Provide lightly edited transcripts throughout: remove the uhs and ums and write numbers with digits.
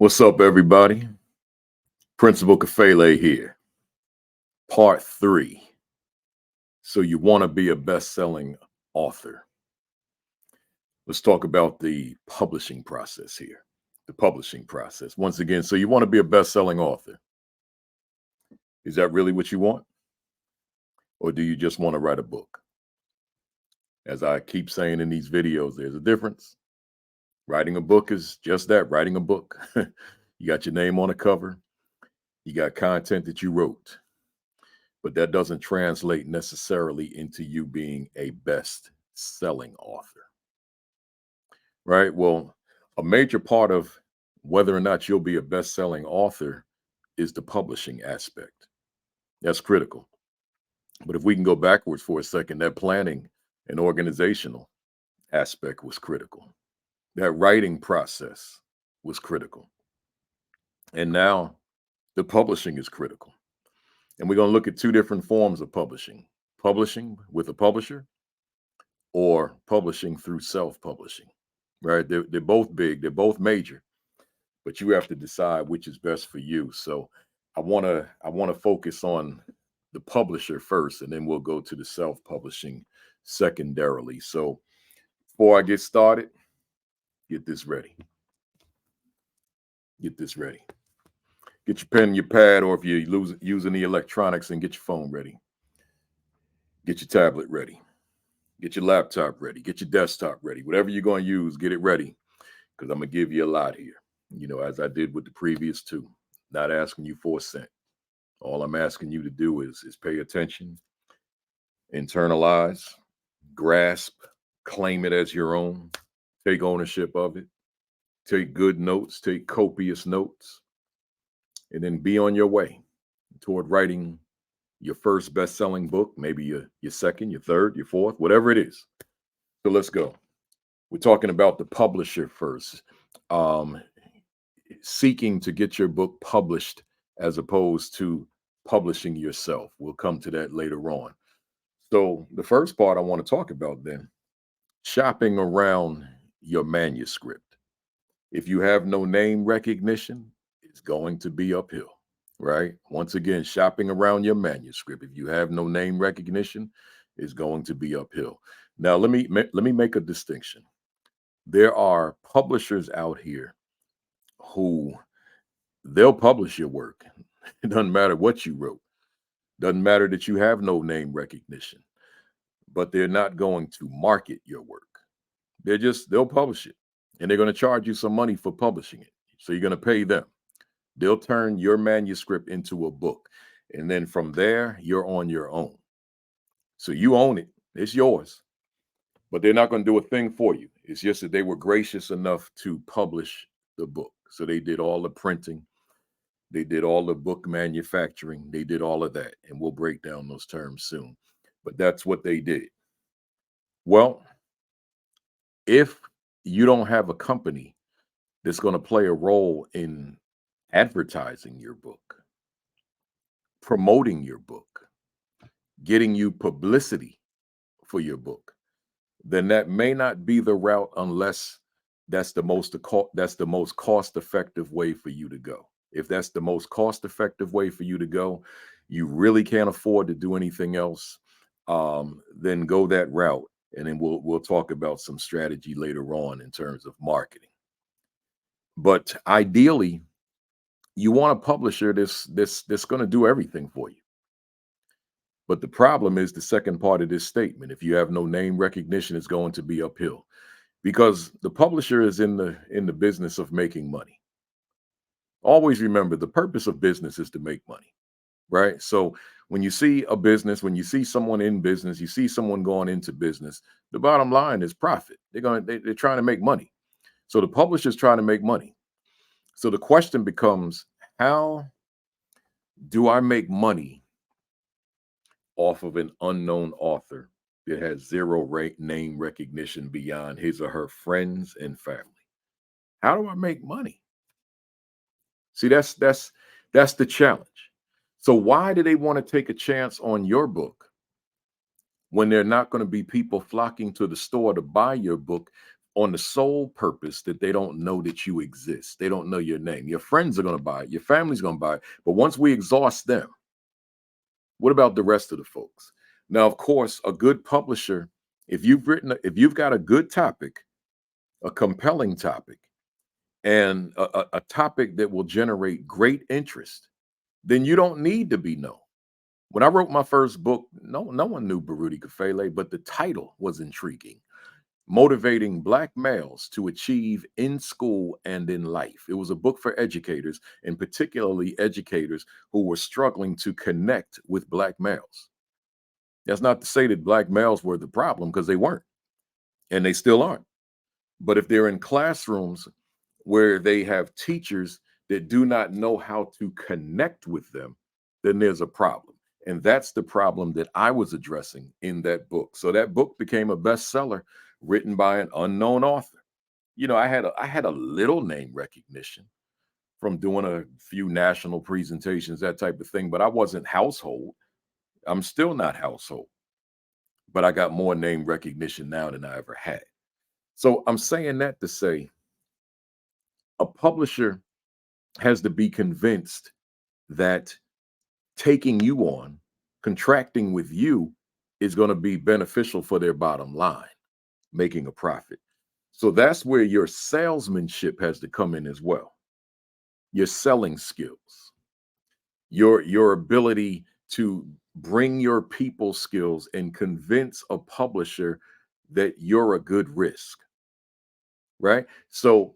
What's up, everybody? Principal Kafele here, part three. So, you want to be a best selling author? Let's talk about the publishing process here. The publishing process. Once again, so you want to be a best selling author. Is that really what you want? Or do you just want to write a book? As I keep saying in these videos, there's a difference. Writing a book is just that, writing a book. You got your name on the cover, you got content that you wrote, but that doesn't translate necessarily into you being a best selling author, right? Well, a major part of whether or not you'll be a best selling author is the publishing aspect. That's critical. But if we can go backwards for a second, that planning and organizational aspect was critical. That writing process was critical. And now the publishing is critical. And we're going to look at two different forms of publishing with a publisher or publishing through self-publishing, right? They're both big, they're both major, but you have to decide which is best for you. So I want to focus on the publisher first, and then we'll go to the self-publishing secondarily. So before I get started, get this ready. Get this ready. Get your pen and your pad, or if you're using the electronics, and get your phone ready. Get your tablet ready. Get your laptop ready. Get your desktop ready. Whatever you're going to use, get it ready, because I'm going to give you a lot here. As I did with the previous two, not asking you for a cent. All I'm asking you to do is pay attention, internalize, grasp, claim it as your own, take ownership of it, take good notes, take copious notes, and then be on your way toward writing your first best-selling book, maybe your second, your third, your fourth, whatever it is. So let's go. We're talking about the publisher first. Seeking to get your book published as opposed to publishing yourself. We'll come to that later on. So the first part I want to talk about then, shopping around your manuscript. If you have no name recognition, it's going to be uphill, right? Once again, shopping around your manuscript. If you have no name recognition, it's going to be uphill. Now, let me make a distinction. There are publishers out here who they'll publish your work. It doesn't matter what you wrote. Doesn't matter that you have no name recognition, but they're not going to market your work. They'll publish it, and they're going to charge you some money for publishing it. So you're going to pay them. They'll turn your manuscript into a book. And then from there, you're on your own. So you own it. It's yours. But they're not going to do a thing for you. It's just that they were gracious enough to publish the book. So they did all the printing. They did all the book manufacturing. They did all of that. And we'll break down those terms soon. But that's what they did. Well, if you don't have a company that's going to play a role in advertising your book, promoting your book, getting you publicity for your book, then that may not be the route unless that's the most cost-effective way for you to go. If that's the most cost-effective way for you to go, you really can't afford to do anything else, then go that route. And then we'll talk about some strategy later on in terms of marketing. But ideally, you want a publisher that's going to do everything for you. But the problem is the second part of this statement. If you have no name recognition, it's going to be uphill, because the publisher is in the business of making money. Always remember, the purpose of business is to make money, right? So when you see a business, when you see someone in business, you see someone going into business, the bottom line is profit. They're trying to make money. So the publisher's trying to make money. So the question becomes, how do I make money off of an unknown author that has zero name recognition beyond his or her friends and family? How do I make money? See, that's the challenge. So why do they want to take a chance on your book when there are not going to be people flocking to the store to buy your book on the sole purpose that they don't know that you exist. They don't know your name. Your friends are going to buy it. Your family's going to buy it. But once we exhaust them, what about the rest of the folks? Now, of course, a good publisher, if you've got a good topic, a compelling topic, and a topic that will generate great interest, then you don't need to be known. When I wrote my first book, no one knew Baruti Kafele, but the title was intriguing. Motivating Black Males to Achieve in School and in Life. It was a book for educators, and particularly educators who were struggling to connect with Black males. That's not to say that Black males were the problem, because they weren't, and they still aren't. But if they're in classrooms where they have teachers that do not know how to connect with them, then there's a problem. And that's the problem that I was addressing in that book. So that book became a bestseller, written by an unknown author. I had a little name recognition from doing a few national presentations, that type of thing, but I wasn't household. I'm still not household, but I got more name recognition now than I ever had. So I'm saying that to say a publisher has to be convinced that taking you on, contracting with you, is going to be beneficial for their bottom line, making a profit. So that's where your salesmanship has to come in as well. Your selling skills, your ability to bring your people skills and convince a publisher that you're a good risk, right? So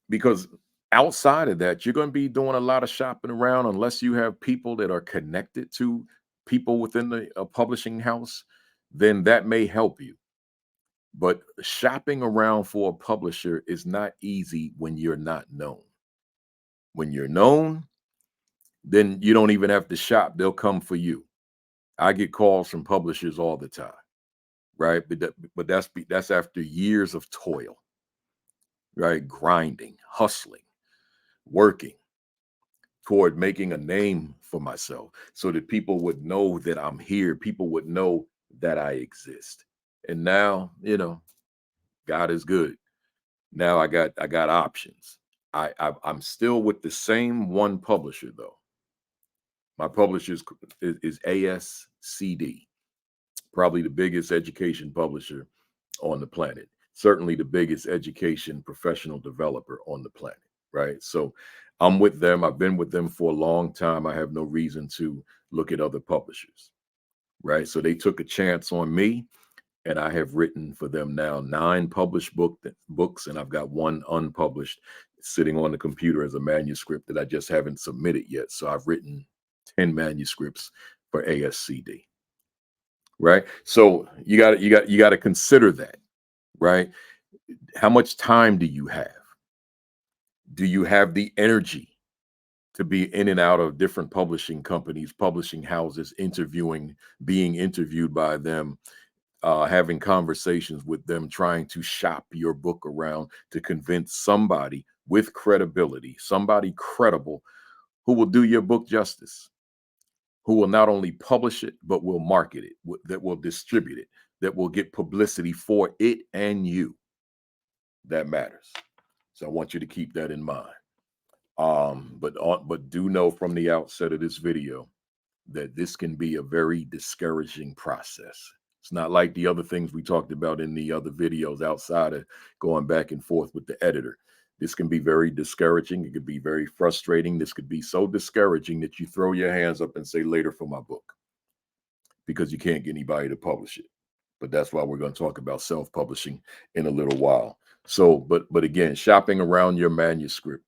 because outside of that, you're going to be doing a lot of shopping around unless you have people that are connected to people within the publishing house, then that may help you. But shopping around for a publisher is not easy when you're not known. When you're known, then you don't even have to shop. They'll come for you. I get calls from publishers all the time, right? But that's after years of toil, right? Grinding, hustling, working toward making a name for myself so that people would know that I'm here. People would know that I exist. And now, God is good. Now I got options. I'm still with the same one publisher though. My publisher is ASCD, probably the biggest education publisher on the planet. Certainly the biggest education professional developer on the planet, right? So I'm with them. I've been with them for a long time. I have no reason to look at other publishers, right? So they took a chance on me, and I have written for them now 9 published books, and I've got one unpublished sitting on the computer as a manuscript that I just haven't submitted yet. So I've written 10 manuscripts for ASCD, right? So you got to consider that, right? How much time do you have? Do you have the energy to be in and out of different publishing companies, publishing houses, being interviewed by them, having conversations with them, trying to shop your book around to convince somebody with credibility, somebody credible who will do your book justice, who will not only publish it, but will market it, that will distribute it, that will get publicity for it and you. That matters. So I want you to keep that in mind. But do know from the outset of this video that this can be a very discouraging process. It's not like the other things we talked about in the other videos outside of going back and forth with the editor. This can be very discouraging. It could be very frustrating. This could be so discouraging that you throw your hands up and say later for my book because you can't get anybody to publish it. But that's why we're going to talk about self-publishing in a little while. So, but again, shopping around your manuscript,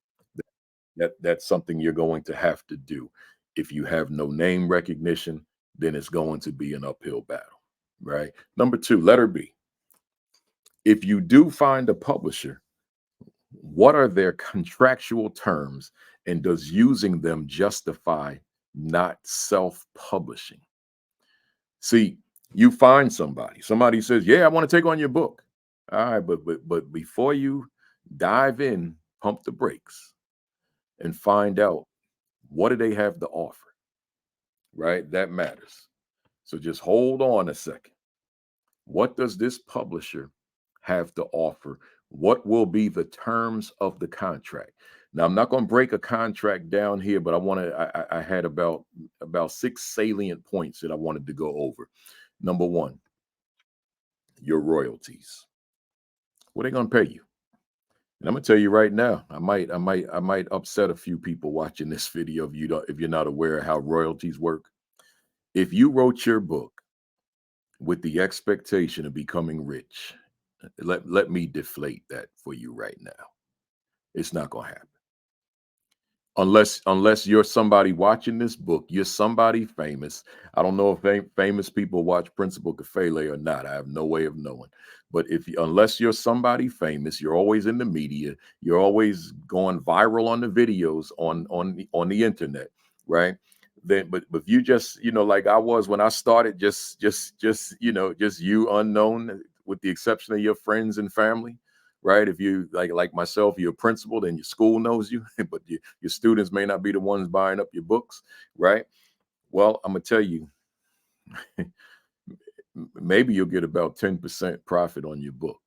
that's something you're going to have to do. If you have no name recognition, then it's going to be an uphill battle, right? Number 2, letter B. If you do find a publisher, what are their contractual terms, and does using them justify not self-publishing? See, you find somebody says, "Yeah, I want to take on your book." All right, but before you dive in, pump the brakes and find out, what do they have to offer, right? That matters. So just hold on a second. What does this publisher have to offer What will be the terms of the contract? Now, I'm not going to break a contract down here, but I want to. I had about six salient points that I wanted to go over. Number one, your royalties. What are they going to pay you? And I'm gonna tell you right now, I might upset a few people watching this video if you're not aware of how royalties work. If you wrote your book with the expectation of becoming rich, let me deflate that for you right now. It's not gonna happen. Unless you're somebody watching this book, you're somebody famous. I don't know if famous people watch Principal Kafele or not. I have no way of knowing. But unless you're somebody famous, you're always in the media. You're always going viral on the videos on the internet, right? Then, but if you just like I was when I started, just just you unknown, with the exception of your friends and family, right? If you like myself, you're a principal, then your school knows you, but your students may not be the ones buying up your books, right? Well, I'm gonna tell you, maybe you'll get about 10% profit on your book,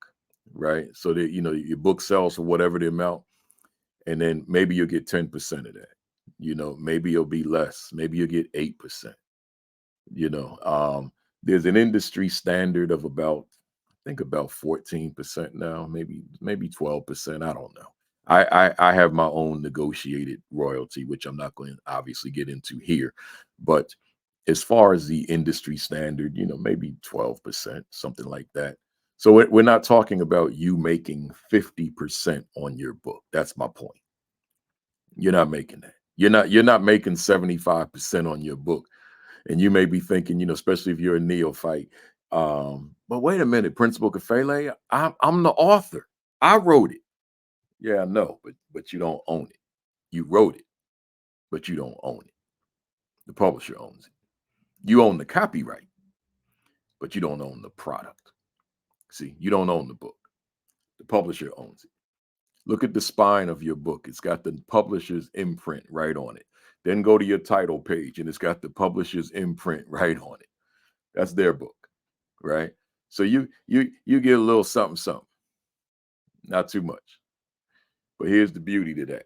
right? So that your book sells for whatever the amount, and then maybe you'll get 10% of that. Maybe it'll be less. Maybe you'll get 8%. You know, there's an industry standard of about, I think about 14% now, maybe 12%. I don't know. I have my own negotiated royalty, which I'm not going to obviously get into here. But as far as the industry standard, maybe 12%, something like that. So we're not talking about you making 50% on your book. That's my point. You're not making that. You're not making 75% on your book. And you may be thinking, especially if you're a neophyte, but wait a minute, Principal Kafele, I'm the author. I wrote it. Yeah, I know, but you don't own it. You wrote it, but you don't own it. The publisher owns it. You own the copyright, but you don't own the product. See, you don't own the book. The publisher owns it. Look at the spine of your book. It's got the publisher's imprint right on it. Then go to your title page and it's got the publisher's imprint right on it. That's their book, right? So you get a little something something, not too much. But here's the beauty to that.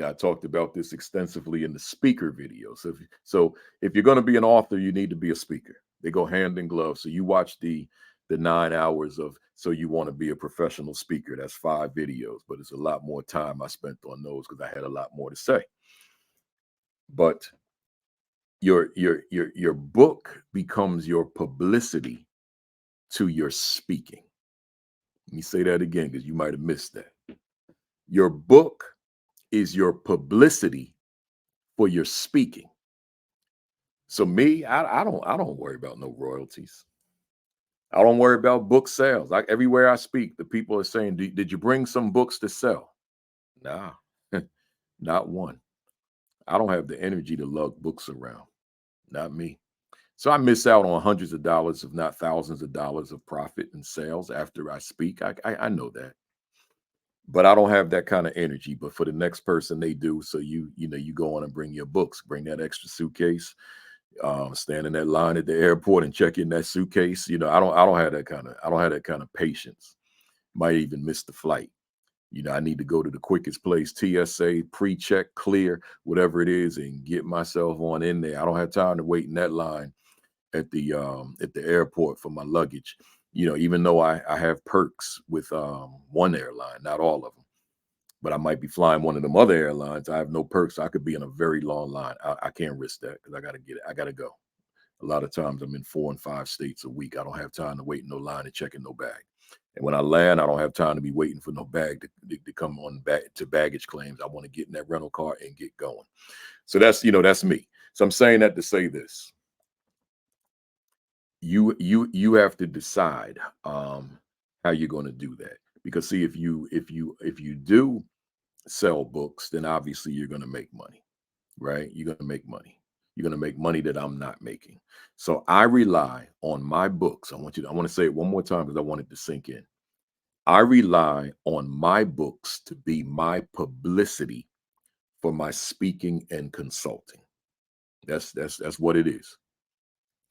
I talked about this extensively in the speaker video. So if you're going to be an author, you need to be a speaker. They go hand in glove. So you watch the 9 hours of so you want to be a professional speaker. That's 5 videos, but it's a lot more time I spent on those because I had a lot more to say. But your book becomes your publicity to your speaking. Let me say that again because you might have missed that. Your book is your publicity for your speaking. So me, I don't worry about no royalties. I don't worry about book sales. Like everywhere I speak, the people are saying, "Did you bring some books to sell?" Nah, not one. I don't have the energy to lug books around. Not me. So I miss out on hundreds of dollars, if not thousands of dollars of profit and sales after I speak. I know that. But I don't have that kind of energy. But for the next person, they do. So you go on and bring your books, bring that extra suitcase, stand in that line at the airport and check in that suitcase. I don't have that kind of patience. Might even miss the flight. I need to go to the quickest place, TSA, pre-check, clear, whatever it is, and get myself on in there. I don't have time to wait in that line at the airport for my luggage. Even though I have perks with one airline, not all of them, but I might be flying one of them other airlines. I have no perks. I could be in a very long line. I can't risk that because I got to get it. I got to go. A lot of times I'm in 4 and 5 states a week. I don't have time to wait in no line and check in no bag. And when I land, I don't have time to be waiting for no bag to come on back to baggage claims. I want to get in that rental car and get going. So that's me. So I'm saying that to say this. You have to decide how you're going to do that. Because see, if you do sell books, then obviously you're going to make money, right? You're going to make money. You're going to make money that I'm not making. So I rely on my books. I want to say it one more time because I want it to sink in. I rely on my books to be my publicity for my speaking and consulting. That's what it is.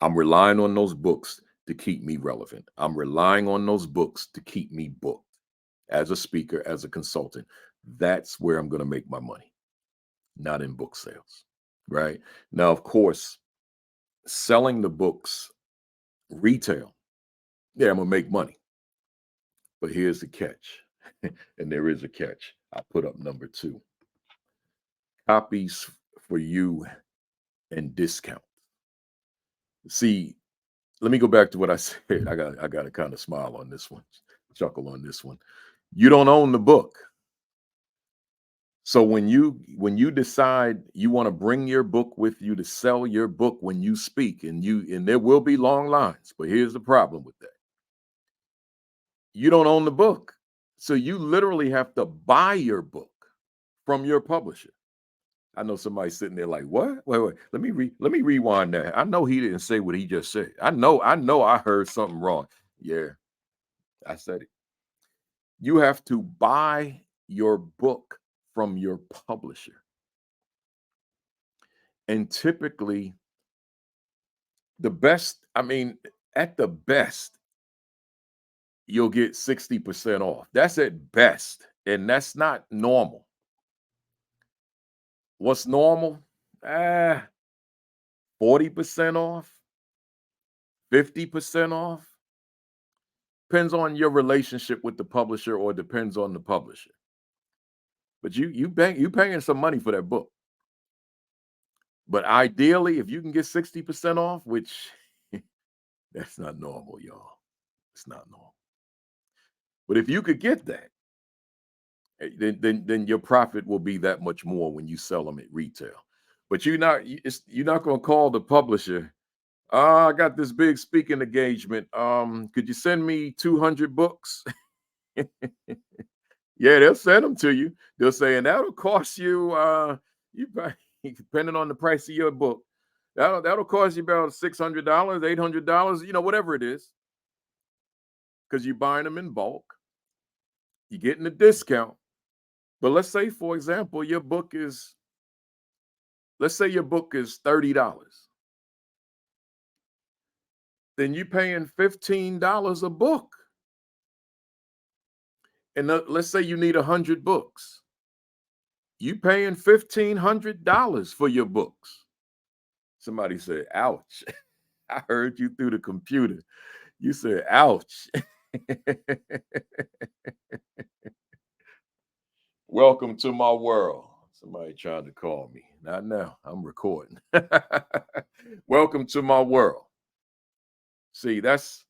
I'm relying on those books to keep me relevant. I'm relying on those books to keep me booked. as a speaker, as a consultant. That's where I'm going to make my money, not in book sales. Right now, of course, selling the books retail, yeah, I'm going to make money. But here's the catch, and there is a catch. I put up number two: copies for you and discount. See, let me go back to what I said. I got to kind of smile on this one, chuckle on this one. You don't own the book. So when you decide you want to bring your book with you to sell your book when you speak, and there will be long lines, but here's the problem with that. You don't own the book. So you literally have to buy your book from your publisher. I know somebody sitting there like, what? Wait, let me rewind that. I know he didn't say what he just said. I know I heard something wrong. Yeah, I said it. You have to buy your book from your publisher. And typically the best, I mean, at the best, you'll get 60% off. That's at best. And that's not normal. What's normal? 40% off, 50% off. Depends on your relationship with the publisher, or depends on the publisher. But you paying some money for that book. But ideally, if you can get 60% off, which that's not normal, y'all. It's not normal. But if you could get that, then your profit will be that much more when you sell them at retail. But you're not going to call the publisher. I got this big speaking engagement. Could you send me 200 books? Yeah, they'll send them to you. They'll say, and that'll cost you. You depending on the price of your book, that'll cost you about $600, $800. Whatever it is, because you're buying them in bulk. You're getting a discount. But let's say, for example, let's say your book is $30. Then you're paying $15 a book. And let's say you need 100 books. You paying $1,500 for your books. Somebody said, ouch. I heard you through the computer. You said, ouch. Welcome to my world. Somebody trying to call me. Not now. I'm recording. Welcome to my world. See, that's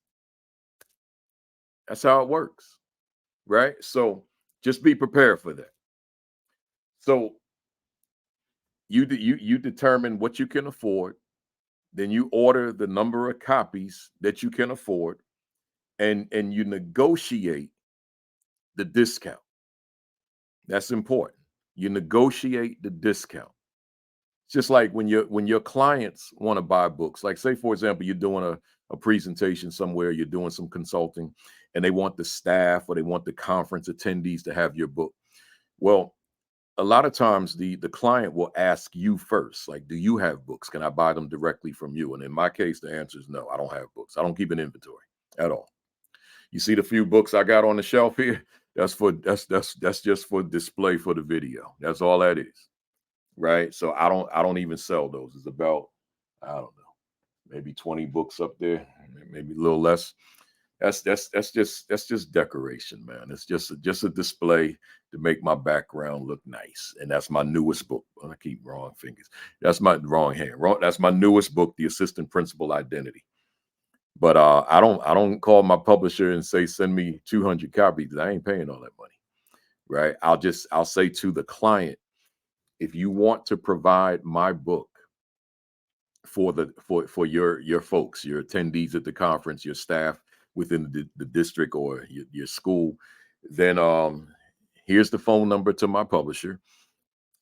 how it works, right? So just be prepared for that. So you determine what you can afford, then you order the number of copies that you can afford, and you negotiate the discount. That's important. You negotiate the discount. It's just like when your clients want to buy books, like say for example, you're doing a presentation somewhere, you're doing some consulting, and they want the staff or they want the conference attendees to have your book. Well, a lot of times the client will ask you first, like, do you have books? Can I buy them directly from you? And in my case, the answer is no. I don't have books. I don't keep an inventory at all. You see the few books I got on the shelf here? That's just for display for the video. That's all that is. Right? So I don't even sell those. It's about, I don't know, maybe 20 books up there, maybe a little less. That's just decoration, man. It's just a display to make my background look nice. And that's my newest book. I keep wrong fingers. That's my wrong hand. That's my newest book, The Assistant Principal Identity. But I don't call my publisher and say send me 200 copies. I ain't paying all that money. Right? I'll say to the client, if you want to provide my book for your folks, your attendees at the conference, your staff within the district or your school, then here's the phone number to my publisher.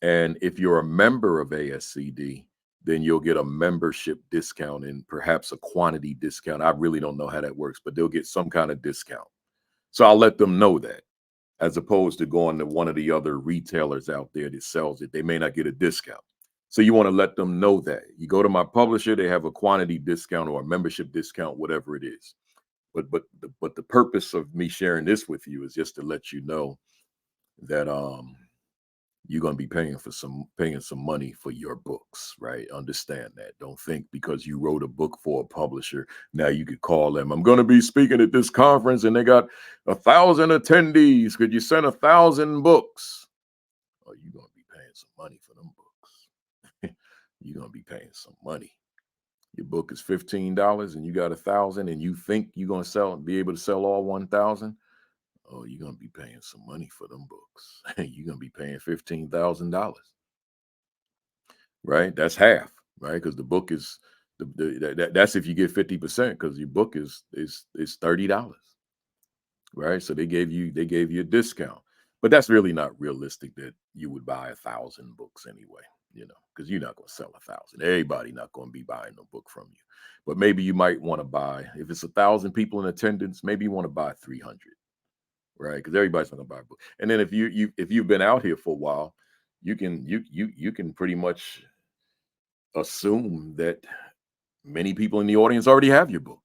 And if you're a member of ASCD, then you'll get a membership discount and perhaps a quantity discount. I really don't know how that works, but they'll get some kind of discount. So I'll let them know that, as opposed to going to one of the other retailers out there that sells it. They may not get a discount. So you want to let them know that. You go to my publisher, they have a quantity discount or a membership discount, whatever it is. But the purpose of me sharing this with you is just to let you know that you're going to be paying some money for your books, right? Understand that. Don't think because you wrote a book for a publisher, now you could call them, I'm going to be speaking at this conference and they got 1,000 attendees, could you send 1,000 books? Oh, you're going to be paying some money for them books. You're going to be paying some money. Your book is $15 and you got 1,000 and you think you're going to be able to sell all 1,000. Oh, you're gonna be paying some money for them books. You're gonna be paying $15,000, right? That's half, right? Because the book is that's if you get 50%, because your book is $30, right? So they gave you a discount, but that's really not realistic that you would buy 1,000 books anyway, because you're not gonna sell 1,000. Everybody not gonna be buying a book from you, but maybe you might want to buy, if it's 1,000 people in attendance, maybe you want to buy 300. Right, because everybody's not gonna buy a book. And then if you've been out here for a while, you can pretty much assume that many people in the audience already have your book.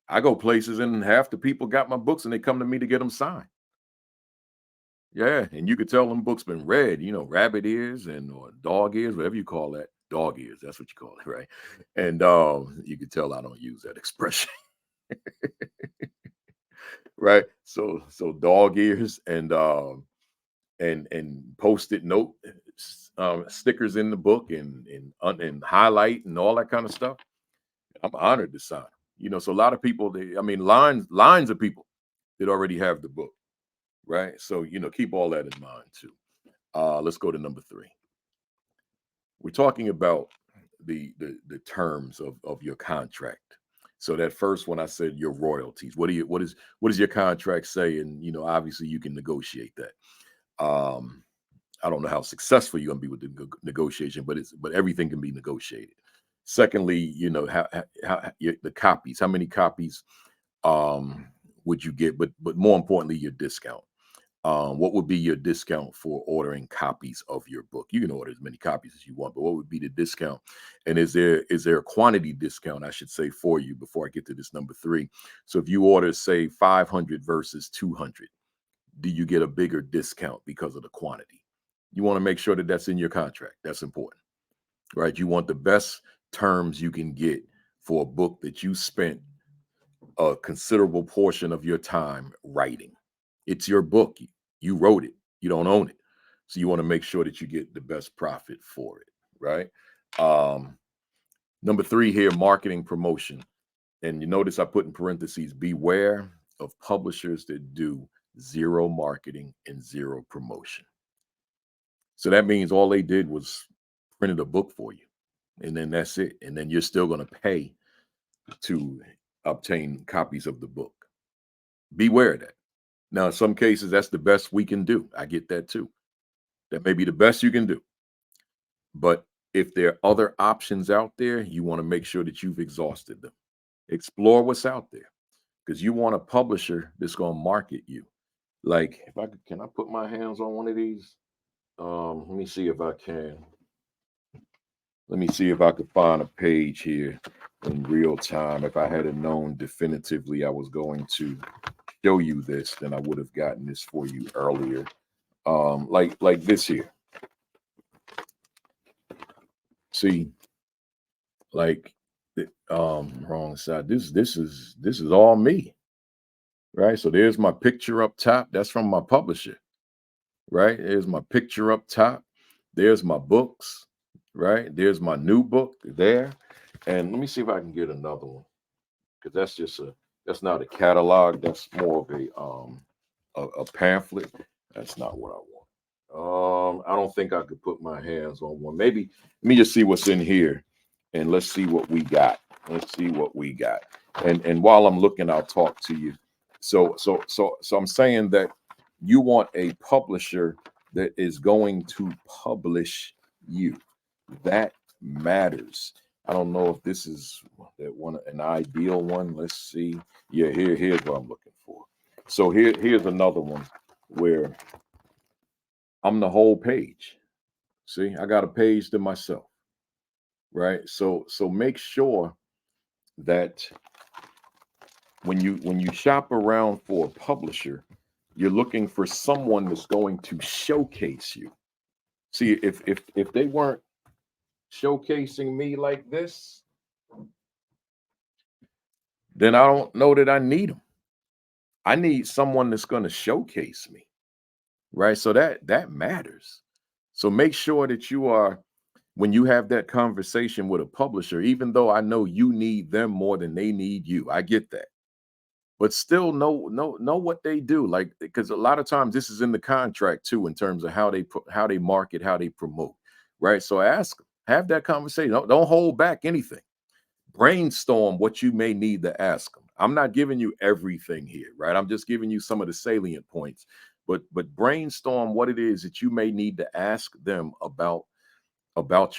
I go places and half the people got my books and they come to me to get them signed. Yeah, and you could tell them books been read, rabbit ears or dog ears, whatever you call that. Dog ears, that's what you call it, right? And you could tell I don't use that expression. Right? So dog ears and post-it note stickers in the book and highlight and all that kind of stuff. I'm honored to sign. So a lot of people, lines of people that already have the book, right? So keep all that in mind too. Let's go to number 3. We're talking about the terms of your contract. So that first one I said your royalties. What does your contract say? And obviously you can negotiate that. I don't know how successful you're gonna be with the negotiation, but everything can be negotiated. Secondly, the copies. How many copies would you get? But more importantly, your discount. What would be your discount for ordering copies of your book? You can order as many copies as you want, but what would be the discount? And is there a quantity discount, I should say, for you before I get to this number 3? So if you order, say, 500 versus 200, do you get a bigger discount because of the quantity? You want to make sure that that's in your contract. That's important, right? You want the best terms you can get for a book that you spent a considerable portion of your time writing. It's your book. You wrote it. You don't own it. So you want to make sure that you get the best profit for it, right? Number 3 here, marketing promotion. And you notice I put in parentheses, beware of publishers that do zero marketing and zero promotion. So that means all they did was printed a book for you, and then that's it. And then you're still going to pay to obtain copies of the book. Beware of that. Now, in some cases, that's the best we can do. I get that too. That may be the best you can do. But if there are other options out there, you want to make sure that you've exhausted them. Explore what's out there, because you want a publisher that's going to market you. Like, can I put my hands on one of these? Let me see if I can. Let me see if I could find a page here in real time. If I had known definitively I was going to show you this, then I would have gotten this for you earlier. Like this here. See, like wrong side. This is all me, right? So there's my picture up top. That's from my publisher, right? There's my picture up top. There's my books, right? There's my new book there. And let me see if I can get another one, because that's not a catalog. That's more of a pamphlet. That's not what I want. I don't think I could put my hands on one. Maybe let me just see what's in here, and let's see what we got. Let's see what we got. And while I'm looking, I'll talk to you. So I'm saying that you want a publisher that is going to publish you. That matters. I don't know if this is an ideal one. Let's see. Yeah, here's what I'm looking for. So here's another one where I'm the whole page. See, I got a page to myself, right? So make sure that when you shop around for a publisher, you're looking for someone that's going to showcase you. See, if they weren't showcasing me like this, then I don't know that I need them. I need someone that's going to showcase me, right? So that matters. So make sure that you are, when you have that conversation with a publisher, even though I know you need them more than they need you, I get that. But still know what they do, like, because a lot of times this is in the contract too, in terms of how they market, how they promote, right? So ask them, have that conversation. Don't hold back anything. Brainstorm what you may need to ask them. I'm not giving you everything here, right? I'm just giving you some of the salient points. But brainstorm what it is that you may need to ask them about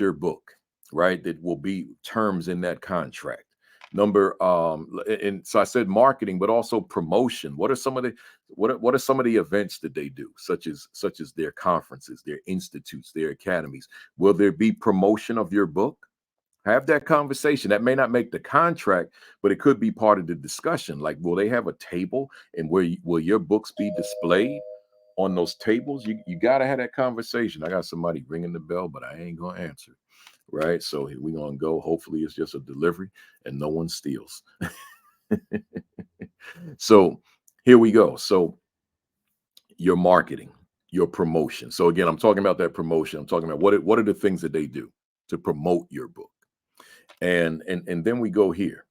your book, right? That will be terms in that contract. And so I said marketing, but also promotion. What are some of the what are some of the events that they do, such as their conferences, their institutes, their academies? Will there be promotion of your book? Have that conversation. That may not make the contract, but it could be part of the discussion. Like, will they have a table, and will your books be displayed on those tables? You got to have that conversation. I got somebody ringing the bell, but I ain't gonna answer. Right. So we're gonna go. Hopefully, it's just a delivery and no one steals. So here we go. So your marketing, your promotion. So again, I'm talking about that promotion. I'm talking about what are the things that they do to promote your book. And then we go here,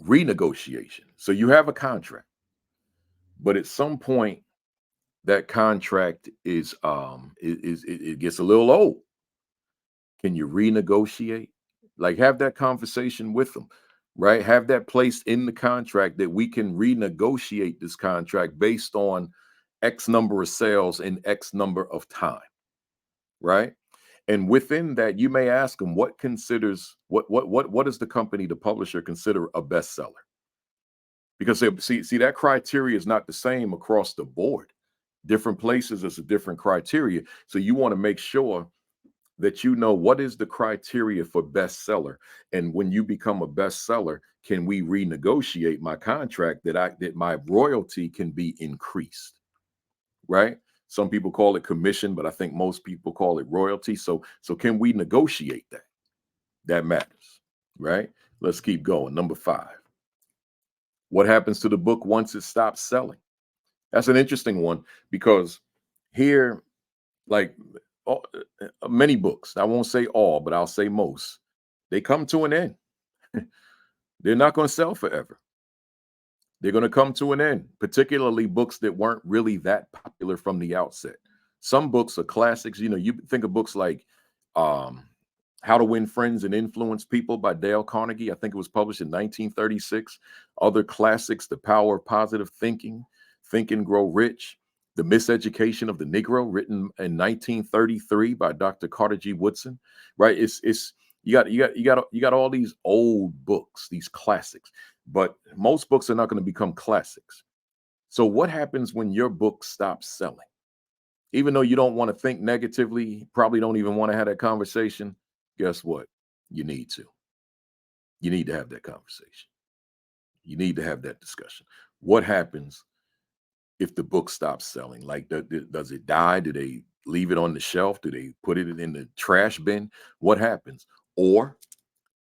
renegotiation. So you have a contract, but at some point that contract it gets a little old. Can you renegotiate? Like, have that conversation with them, right? Have that placed in the contract that we can renegotiate this contract based on X number of sales in X number of time, right? And within that, you may ask them what does the company, the publisher, consider a bestseller? Because see that criteria is not the same across the board. Different places is a different criteria. So you want to make sure that you know what is the criteria for bestseller. And when you become a bestseller, can we renegotiate my contract that my royalty can be increased, right? Some people call it commission, but I think most people call it royalty. So can we negotiate that? That matters, right? Let's keep going. Number 5. What happens to the book once it stops selling? That's an interesting one, because here, like, many books, I won't say all, but I'll say most, they come to an end. They're not going to sell forever. They're going to come to an end, particularly books that weren't really that popular from the outset. Some books are classics. You think of books like um, How to Win Friends and Influence People by Dale Carnegie. I think it was published in 1936. Other classics, The Power of Positive Thinking, Think and Grow Rich, The Miseducation of the Negro, written in 1933 by Dr. Carter G. Woodson. Right? It's you got all these old books, these classics, but most books are not going to become classics. So what happens when your book stops selling? Even though you don't want to think negatively, probably don't even want to have that conversation, guess what? You need to. You need to have that conversation. You need to have that discussion. What happens if the book stops selling? Like, does it die? Do they leave it on the shelf? Do they put it in the trash bin? What happens? Or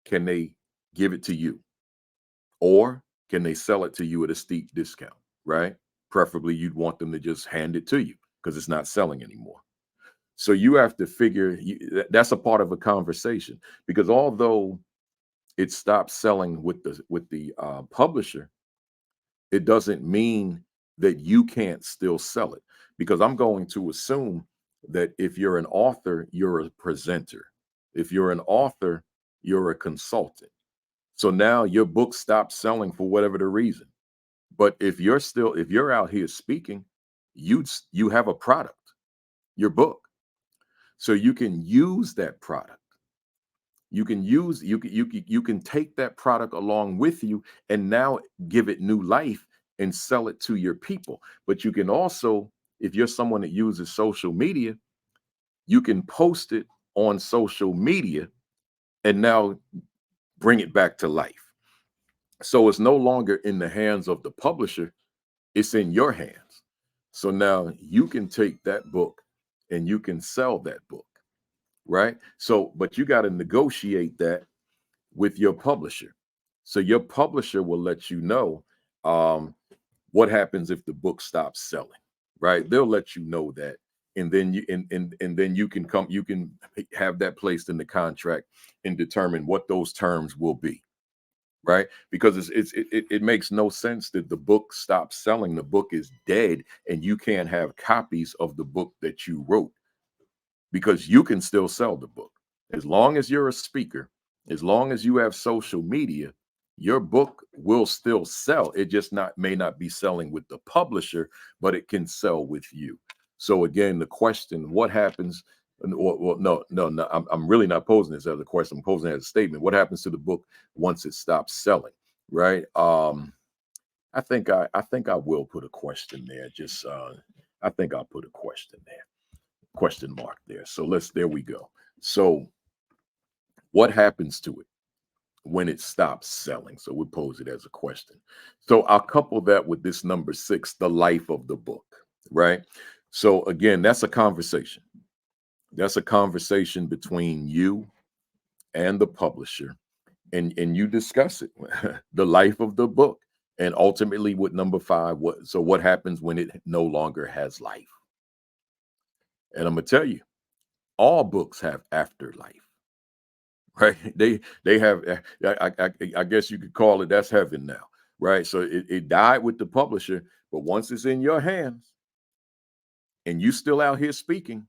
can they give it to you? Or can they sell it to you at a steep discount, right? Preferably, you'd want them to just hand it to you because it's not selling anymore. So you have to figure that's a part of a conversation, because although it stops selling with the publisher, it doesn't mean that you can't still sell it, because I'm going to assume that if you're an author, you're a presenter. If you're an author, you're a consultant. So now your book stops selling for whatever the reason. But if you're out here speaking, you have a product, your book. So you can use that product. You can take that product along with you and now give it new life and sell it to your people. But you can also, if you're someone that uses social media, you can post it on social media and now bring it back to life. So it's no longer in the hands of the publisher, it's in your hands. So now you can take that book and you can sell that book, right? So, but you got to negotiate that with your publisher. So your publisher will let you know um, what happens if the book stops selling, right? They'll let you know that, and then and then you can have that placed in the contract and determine what those terms will be, right? Because it makes no sense that the book stops selling, the book is dead, and you can't have copies of the book that you wrote, because you can still sell the book. As long as you're a speaker, as long as you have social media, your book will still sell. It just not may not be selling with the publisher, but it can sell with you. So again, the question, what happens? No, I'm really not posing this as a question. I'm posing it as a statement. What happens to the book once it stops selling? Right. I think I will put a question there. Just I think I'll put a question mark there. So there we go. So what happens to it when it stops selling? So we pose it as a question. So I'll couple that with this number 6, the life of the book, right? So again, that's a conversation. That's a conversation between you and the publisher, and you discuss it, the life of the book, and ultimately with number 5, what happens when it no longer has life? And I'm gonna tell you, all books have afterlife. Right? They have I guess you could call it, that's heaven now, right? So it died with the publisher, but once it's in your hands and you still out here speaking,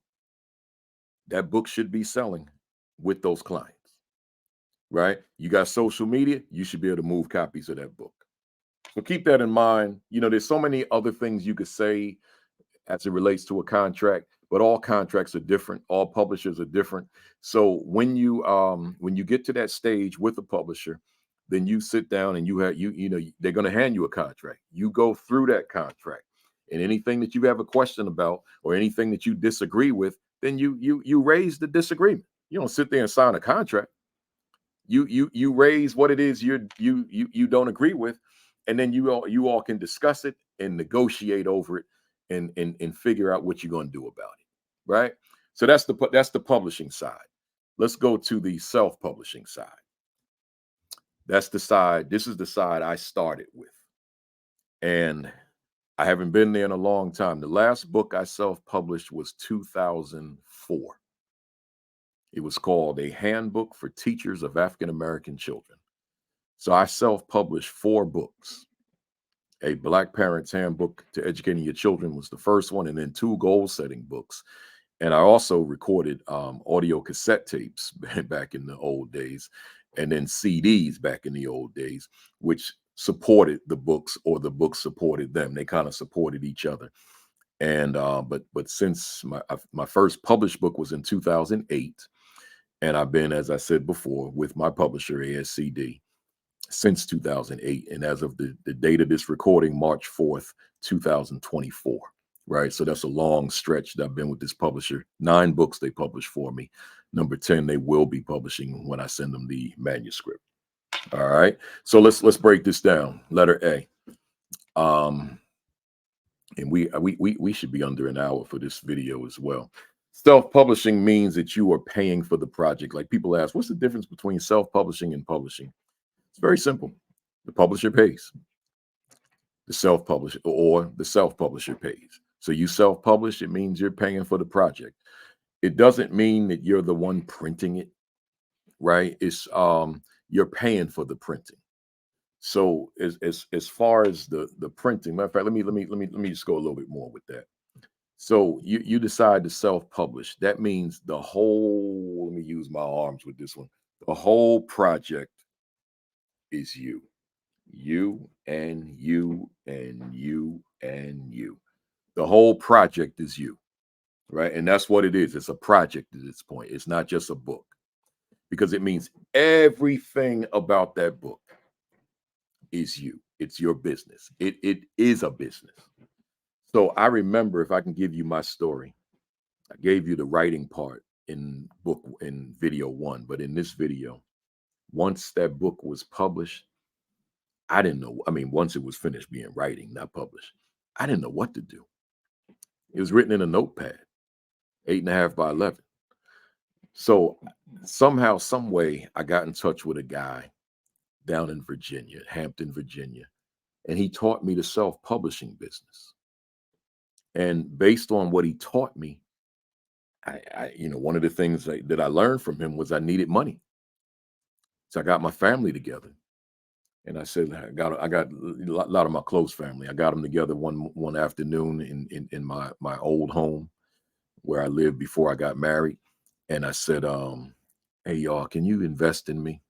that book should be selling with those clients, right? You got social media, you should be able to move copies of that book. So keep that in mind. There's so many other things you could say as it relates to a contract, but all contracts are different, all publishers are different. So when you get to that stage with the publisher, then you sit down and they're going to hand you a contract. You go through that contract, and anything that you have a question about or anything that you disagree with, then you raise the disagreement. You don't sit there and sign a contract. You raise what it is you don't agree with, and then you all can discuss it and negotiate over it, and figure out what you're going to do about it, right? So that's the publishing side. Let's go to the self-publishing side. This is the side I started with, and I haven't been there in a long time. The last book I self-published was 2004. It was called A Handbook for Teachers of African American Children. So I self-published 4 books. A Black Parent's Handbook to Educating Your Children was the first one, and then 2 goal-setting books. And I also recorded audio cassette tapes back in the old days, and then CDs back in the old days, which supported the books, or the books supported them. They kind of supported each other. And but since my first published book was in 2008, and I've been, as I said before, with my publisher ASCD since 2008, and as of the date of this recording, March 4th, 2024, right? So that's a long stretch that I've been with this publisher. 9 books they published for me. Number 10 they will be publishing when I send them the manuscript. All right, so let's break this down. Letter A. And we should be under an hour for this video as well. Self-publishing means that you are paying for the project. Like, people ask, what's the difference between self-publishing and publishing? It's very simple. The publisher pays. The self-publisher pays. So you self-publish, it means you're paying for the project. It doesn't mean that you're the one printing it, right? It's you're paying for the printing. So as far as the printing, matter of fact, let me just go a little bit more with that. So you decide to self-publish. That means the whole, let me use my arms with this one. The whole project is you. You and you and you and you. The whole project is you, right? And that's what it is. It's a project at this point. It's not just a book, because it means everything about that book is you. It's your business. It is a business. So I remember, if I can give you my story, I gave you the writing part in video 1, but in this video, once that book was published, I didn't know. I mean, once it was finished being writing, not published, I didn't know what to do. It was written in a notepad, 8.5 by 11. So somehow, some way, I got in touch with a guy down in Virginia, Hampton, Virginia, and he taught me the self-publishing business. And based on what he taught me, one of the things that I learned from him was I needed money. So I got my family together, and I said, I got a lot of my close family. I got them together one afternoon in my old home where I lived before I got married, and I said, "Hey y'all, can you invest in me?"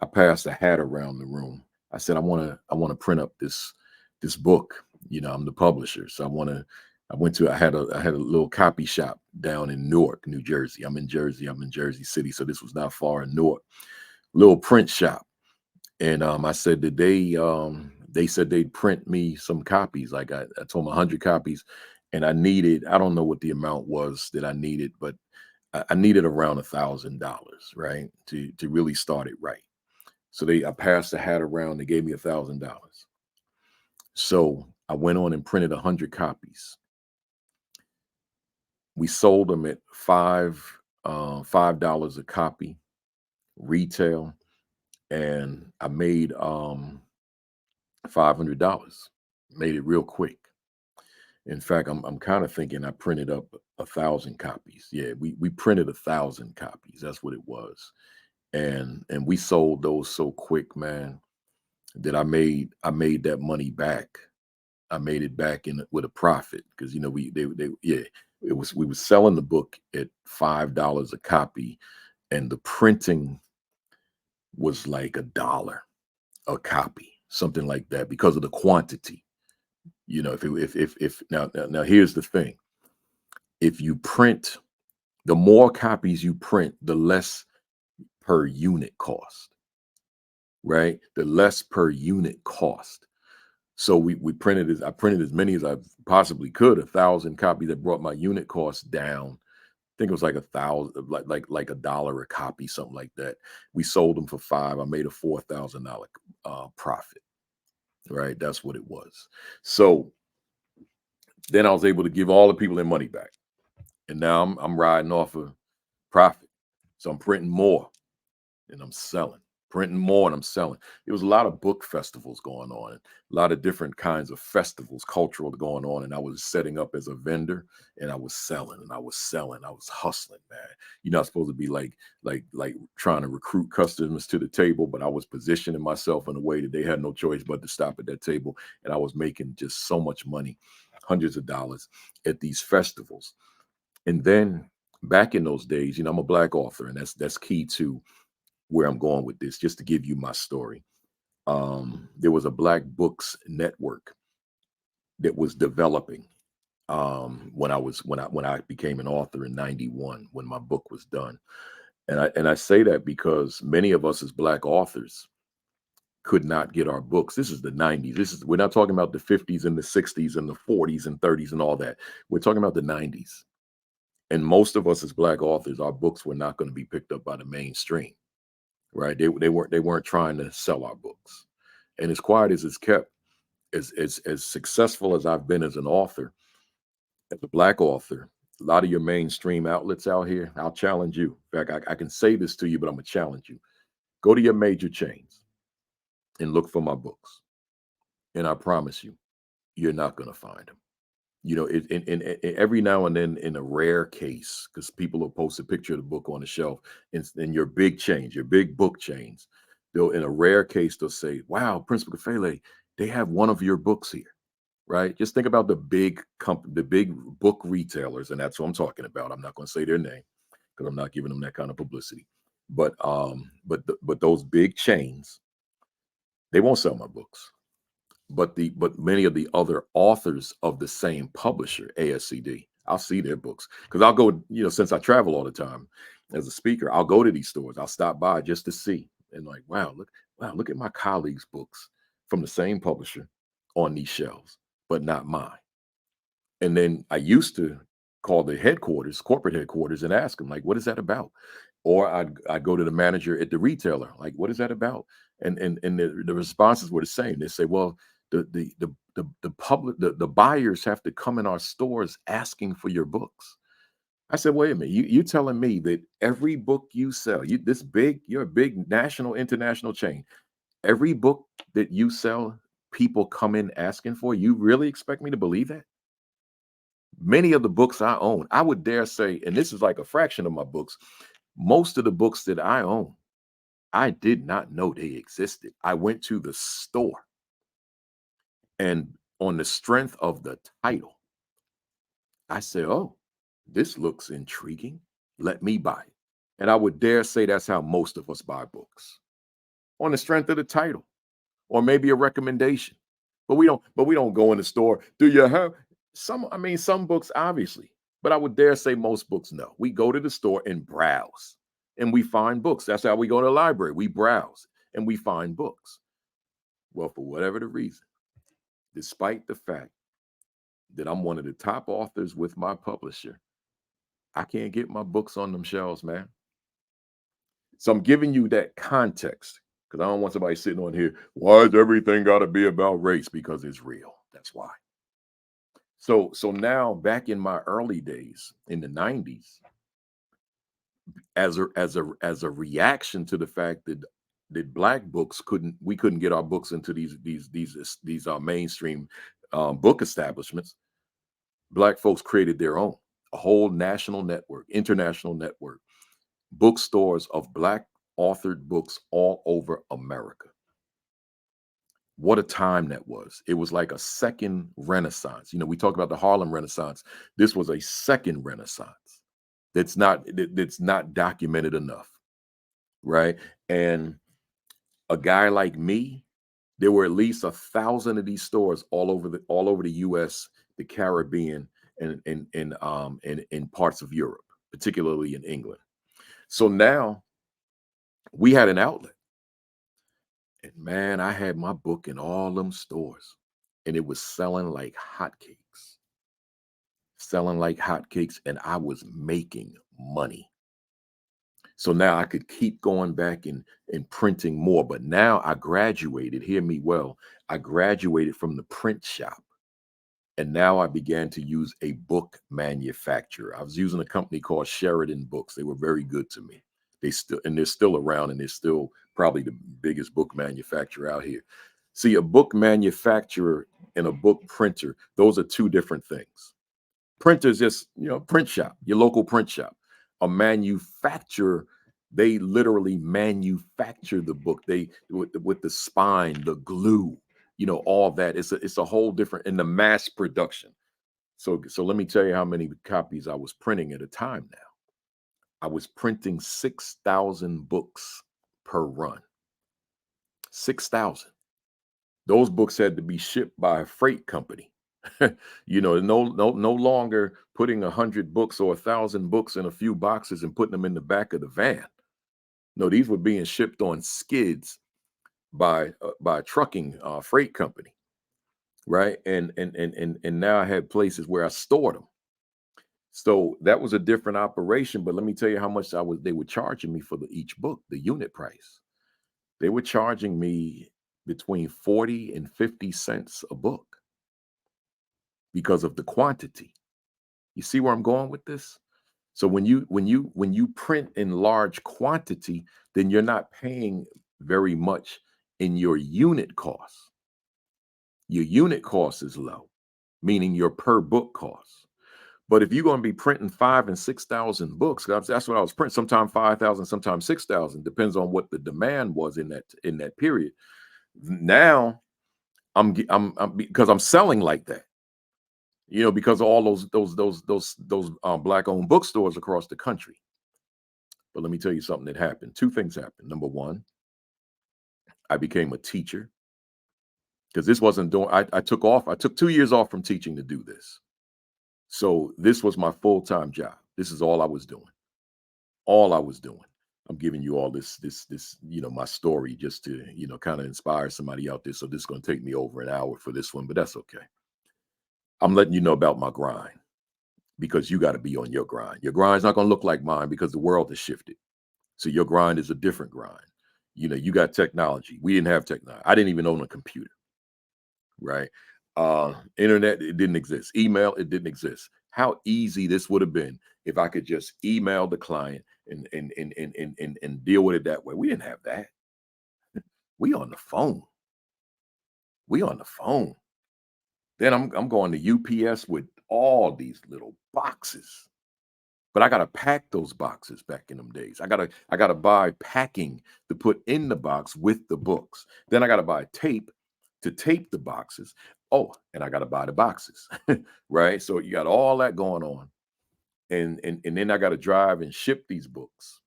I passed a hat around the room. I said, I want to print up this book. I'm the publisher, so I had a little copy shop down in Newark, New Jersey. I'm in Jersey. I'm in Jersey City, so this was not far in Newark. Little print shop, and I said that they said they'd print me some copies. Like I told them 100 copies, and I don't know what the amount was that I needed, but I needed around $1,000, right, to really start it right. So I passed the hat around. They gave me $1,000. So I went on and printed 100 copies. We sold them at $5 a copy retail, and I made $500. Made it real quick. In fact, I'm kind of thinking I printed up 1,000 copies. Yeah, we printed 1,000 copies. That's what it was, and we sold those so quick, man, that I made that money back. I made it back in with a profit because yeah, it was we were selling the book at $5 a copy, and the printing was like $1 a copy, something like that, because of the quantity. If now here's the thing: if you print, the more copies you print, the less per unit cost, right? The less per unit cost. So I printed as many as I possibly could, 1,000 copies that brought my unit cost down. I think it was like 1,000, like $1 a copy, something like that. We sold them for 5. I made a $4,000 profit. Right, that's what it was. So then I was able to give all the people their money back, and now I'm riding off of profit. So I'm printing more and I'm selling, printing more and I'm selling. There was a lot of book festivals going on, a lot of different kinds of festivals, cultural going on, and I was setting up as a vendor, and I was selling, and I was selling, I was hustling, man. You're not supposed to be like trying to recruit customers to the table, but I was positioning myself in a way that they had no choice but to stop at that table, and I was making just so much money, hundreds of dollars at these festivals. And then back in those days, I'm a black author, and that's key to where I'm going with this, just to give you my story. There was a Black Books Network that was developing when I became an author in '91, when my book was done. And I say that because many of us as black authors could not get our books. This is the '90s. We're not talking about the '50s and the '60s and the '40s and '30s and all that. We're talking about the '90s. And most of us as black authors, our books were not going to be picked up by the mainstream, right? They weren't trying to sell our books. And as quiet as it's kept, as successful as I've been as an author, as a black author, a lot of your mainstream outlets out here, I'll challenge you. In fact, I can say this to you, but I'm gonna challenge you. Go to your major chains and look for my books, and I promise you, you're not gonna find them. Every now and then, in a rare case, because people will post a picture of the book on the shelf in your big chains, your big book chains, they'll, in a rare case, they'll say, "Wow, Principal Kafele, they have one of your books here." Right? Just think about the big book retailers, and that's what I'm talking about. I'm not going to say their name because I'm not giving them that kind of publicity. But those big chains, they won't sell my books. But many of the other authors of the same publisher, ASCD, I'll see their books because I'll go. Since I travel all the time as a speaker, I'll go to these stores. I'll stop by just to see, and like, wow, look at my colleagues' books from the same publisher on these shelves, but not mine. And then I used to call the headquarters, corporate headquarters, and ask them, like, what is that about? Or I'd go to the manager at the retailer, like, what is that about? And the responses were the same. They say, well, the public, the buyers have to come in our stores asking for your books. I said, wait a minute, you telling me that every book you sell, you're a big national, international chain. Every book that you sell, people come in asking for. You really expect me to believe that? Many of the books I own, I would dare say, and this is like a fraction of my books, most of the books that I own, I did not know they existed. I went to the store and on the strength of the title, I said, oh, this looks intriguing. Let me buy it. And I would dare say that's how most of us buy books, on the strength of the title or maybe a recommendation. But we don't go in the store. Do you have some? I mean, some books, obviously, but I would dare say most books, no. We go to the store and browse and we find books. That's how we go to the library. We browse and we find books. Well, for whatever the reason, despite the fact that I'm one of the top authors with my publisher, I can't get my books on them shelves, man. So I'm giving you that context because I don't want somebody sitting on here. Why is everything got to be about race? Because it's real. That's why. So now back in my early days in the 90s, as a reaction to the fact that black books couldn't get our books into these mainstream book establishments, black folks created their own, a whole national network, international network, bookstores of black authored books all over America. What a time that was. It was like a second renaissance. We talk about the Harlem Renaissance. This was a second renaissance that's not documented enough, right? And a guy like me, there were at least 1,000 of these stores all over the US, the Caribbean, and in parts of Europe, particularly in England. So now we had an outlet. And man, I had my book in all them stores and it was selling like hotcakes, and I was making money. So now I could keep going back and printing more. But now I graduated, hear me well, I graduated from the print shop. And now I began to use a book manufacturer. I was using a company called Sheridan Books. They were very good to me. They're still around, and they're still probably the biggest book manufacturer out here. See, a book manufacturer and a book printer, those are two different things. Printers just, print shop, your local print shop. A manufacturer, they literally manufacture the book. They with the spine, the glue, all that. It's a whole different in the mass production. So let me tell you how many copies I was printing at a time now. I was printing 6,000 books per run. 6,000. Those books had to be shipped by a freight company. No longer putting 100 books or 1,000 books in a few boxes and putting them in the back of the van. No, these were being shipped on skids by a trucking freight company, right? And now I had places where I stored them. So that was a different operation. But let me tell you how much they were charging me for each book, the unit price. They were charging me between 40 and 50 cents a book because of the quantity. You see where I'm going with this? So when you print in large quantity, then you're not paying very much in your unit cost. Your unit cost is low, meaning your per book cost. But if you're going to be printing 5,000 and 6,000 books, that's what I was printing. Sometimes 5,000, sometimes 6,000, depends on what the demand was in that period. Now I'm because I'm selling like that. Because of all those black owned bookstores across the country. But let me tell you something that happened. Two things happened. Number one, I became a teacher because this wasn't doing. I took off. I took 2 years off from teaching to do this. So this was my full-time job. This is all I was doing. All I was doing. I'm giving you all this, my story just to, kind of inspire somebody out there. So this is going to take me over an hour for this one, but that's okay. I'm letting you know about my grind because you got to be on your grind. Your grind's not going to look like mine because the world has shifted. So your grind is a different grind. You got technology. We didn't have technology. I didn't even own a computer, right? Internet, it didn't exist. Email, it didn't exist. How easy this would have been if I could just email the client and deal with it that way. We didn't have that. We on the phone. We on the phone. Then I'm going to UPS with all these little boxes. But I gotta pack those boxes back in them days. I gotta buy packing to put in the box with the books. Then I gotta buy tape to tape the boxes. Oh, and I gotta buy the boxes, right? So you got all that going on, and then I gotta drive and ship these books,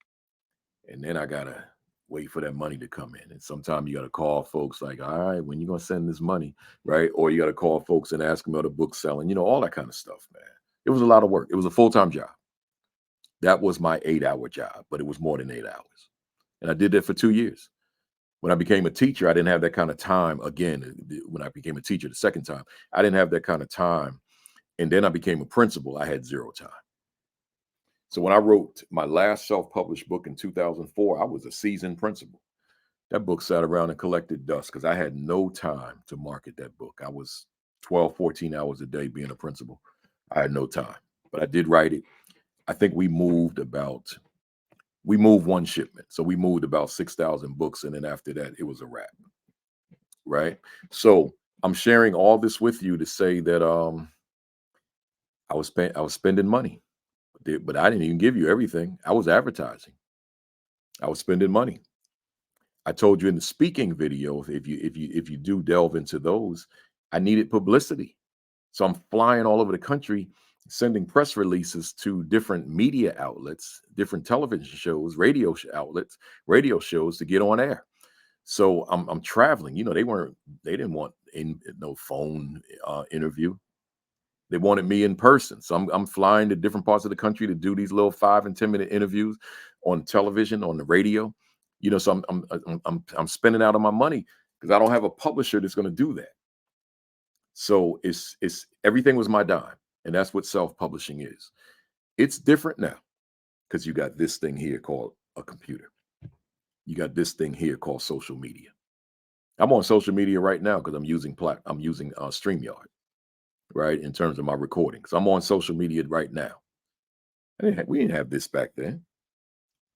and then I gotta wait for that money to come in. And sometimes you gotta call folks like, all right, when you gonna send this money, right? Or you gotta call folks and ask them about the book selling, all that kind of stuff, man. It was a lot of work. It was a full-time job. That was my 8-hour job, but it was more than 8 hours. And I did that for 2 years. When I became a teacher, I didn't have that kind of time. Again, when I became a teacher the second time, I didn't have that kind of time. And then I became a principal. I had zero time. So when I wrote my last self-published book in 2004, I was a seasoned principal. That book sat around and collected dust because I had no time to market that book. I was 12, 14 hours a day being a principal. I had no time, but I did write it. I think we moved one shipment. So we moved about 6,000 books. And then after that, it was a wrap. Right. So I'm sharing all this with you to say that I was spending money, but I didn't even give you everything. I was advertising. I was spending money. I told you in the speaking video, if you do delve into those, I needed publicity. So I'm flying all over the country, sending press releases to different media outlets, different television shows, outlets, radio shows to get on air. So I'm traveling. They didn't want no phone interview. They wanted me in person. So I'm flying to different parts of the country to do these little 5 and 10 minute interviews on television, on the radio. So I'm spending out of my money because I don't have a publisher that's going to do that. So it's everything was my dime, and that's what self-publishing is. It's different now because you got this thing here called a computer. You got this thing here called social media. I'm on social media right now because I'm using StreamYard, right? In terms of my recordings, I'm on social media right now. We didn't have this back then,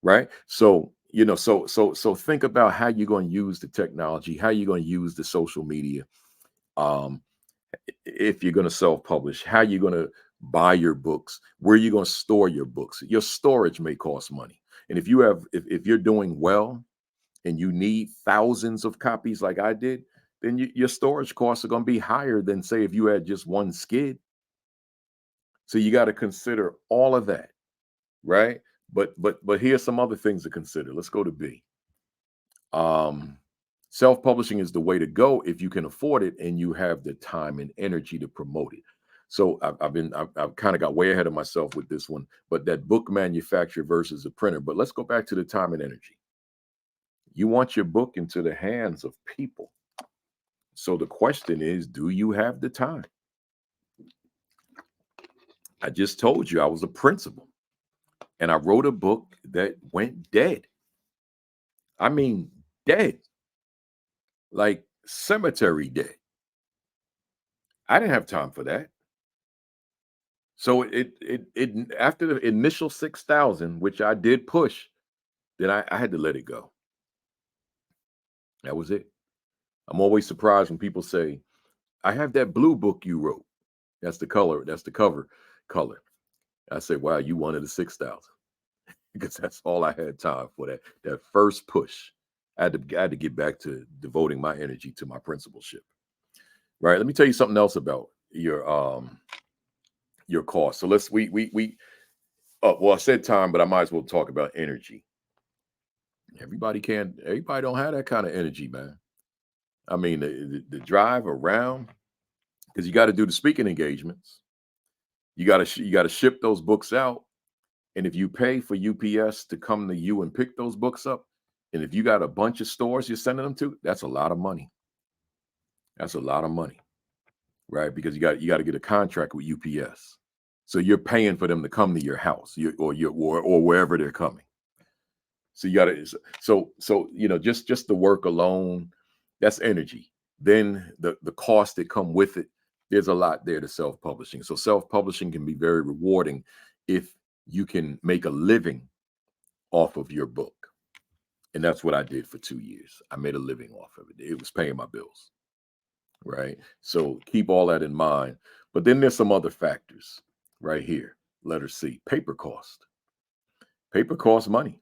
right? So so think about how you're going to use the technology, how you're going to use the social media. Um, if you're going to self-publish, how you're going to buy your books, where you're going to store your books. Your storage may cost money. And if you're doing well and you need thousands of copies like I did, then your storage costs are going to be higher than, say, if you had just one skid. So you got to consider all of that, right? But here's some other things to consider. Let's go to B. Um, Self-publishing is the way to go if you can afford it and you have the time and energy to promote it. So I've kind of got way ahead of myself with this one, but that book manufacturer versus a printer. But let's go back to the time and energy. You want your book into the hands of people. So the question is, do you have the time? I just told you I was a principal and I wrote a book that went dead. I mean, dead, like cemetery dead. I didn't have time for that. So it after the initial 6,000, which I did push, then I had to let it go. That was it. I'm always surprised when people say, I have that blue book you wrote. That's the color. That's the cover color. I say, wow, you wanted the 6,000 because that's all I had time for that first push. I had to get back to devoting my energy to my principalship. Right. Let me tell you something else about your cost. So let's we well, I said time, but I might as well talk about energy. Everybody don't have that kind of energy, man. I mean, the drive around, because you got to do the speaking engagements. You got to ship those books out, and if you pay for UPS to come to you and pick those books up, and if you got a bunch of stores you're sending them to, that's a lot of money. That's a lot of money, right? Because you got to get a contract with UPS, so you're paying for them to come to your house, or wherever they're coming. So you got to just the work alone, that's energy. Then the cost that come with it, there's a lot there to self-publishing. So self-publishing can be very rewarding if you can make a living off of your book. And that's what I did for 2 years. I made a living off of it. It was paying my bills, right? So keep all that in mind. But then there's some other factors right here. Letter C, paper cost. Paper costs money,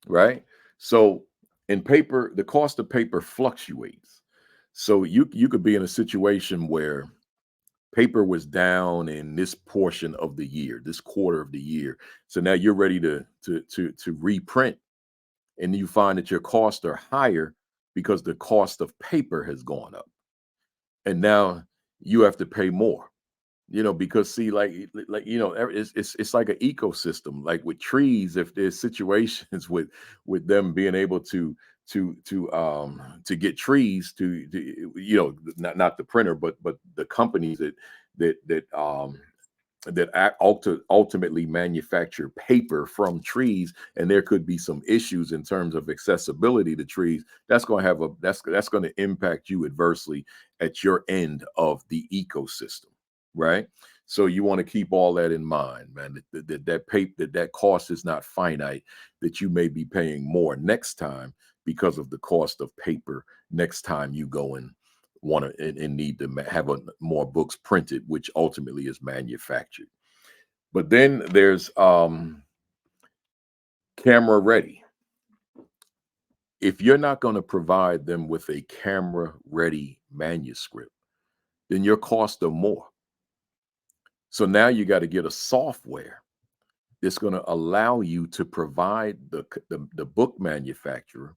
right? So in paper, the cost of paper fluctuates. So you could be in a situation where paper was down in this portion of the year, this quarter of the year. So now you're ready to reprint, and you find that your costs are higher because the cost of paper has gone up, and now you have to pay more. Because see, it's like an ecosystem. Like with trees, if there's situations with them being able to get trees not the printer, but the companies that ultimately manufacture paper from trees, and there could be some issues in terms of accessibility to trees. That's going to impact you adversely at your end of the ecosystem, right? So you want to keep all that in mind, man. That cost is not finite. That you may be paying more next time because of the cost of paper next time you go and want to and need to have more books printed, which ultimately is manufactured. But then there's camera ready. If you're not going to provide them with a camera ready manuscript, then your costs are more. So now you got to get a software that's going to allow you to provide the book manufacturer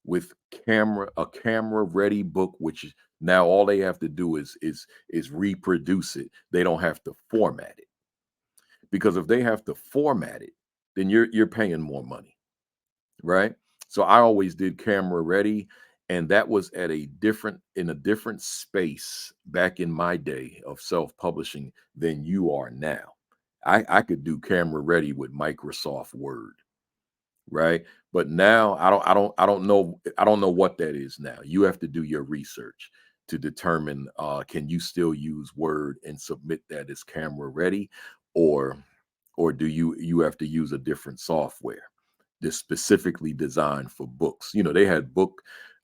with a camera ready book, which now all they have to do is reproduce it. They don't have to format it, because if they have to format it, then you're paying more money, right? So I always did camera ready, and that was in a different space back in my day of self-publishing than you are now. I could do camera ready with Microsoft Word, right? But now I don't know what that is now. You have to do your research to determine, can you still use Word and submit that as camera ready, or do you have to use a different software that's specifically designed for books. They had book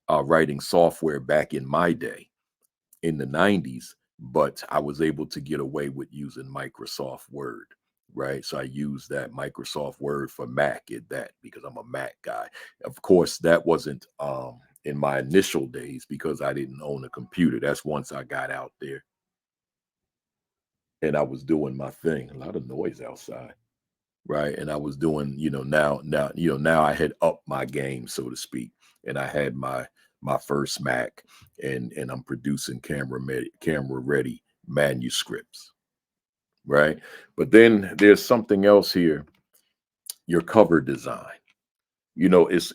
writing software back in my day in the 90s, but I was able to get away with using Microsoft Word, right? So I use that Microsoft Word for Mac at that, because I'm a Mac guy. Of course, that wasn't in my initial days, because I didn't own a computer. That's once I got out there and I was doing my thing. A lot of noise outside. Right, and I was doing, now I had upped my game, so to speak, and I had my first Mac, and I'm producing camera ready manuscripts, right? But then there's something else here, your cover design. It's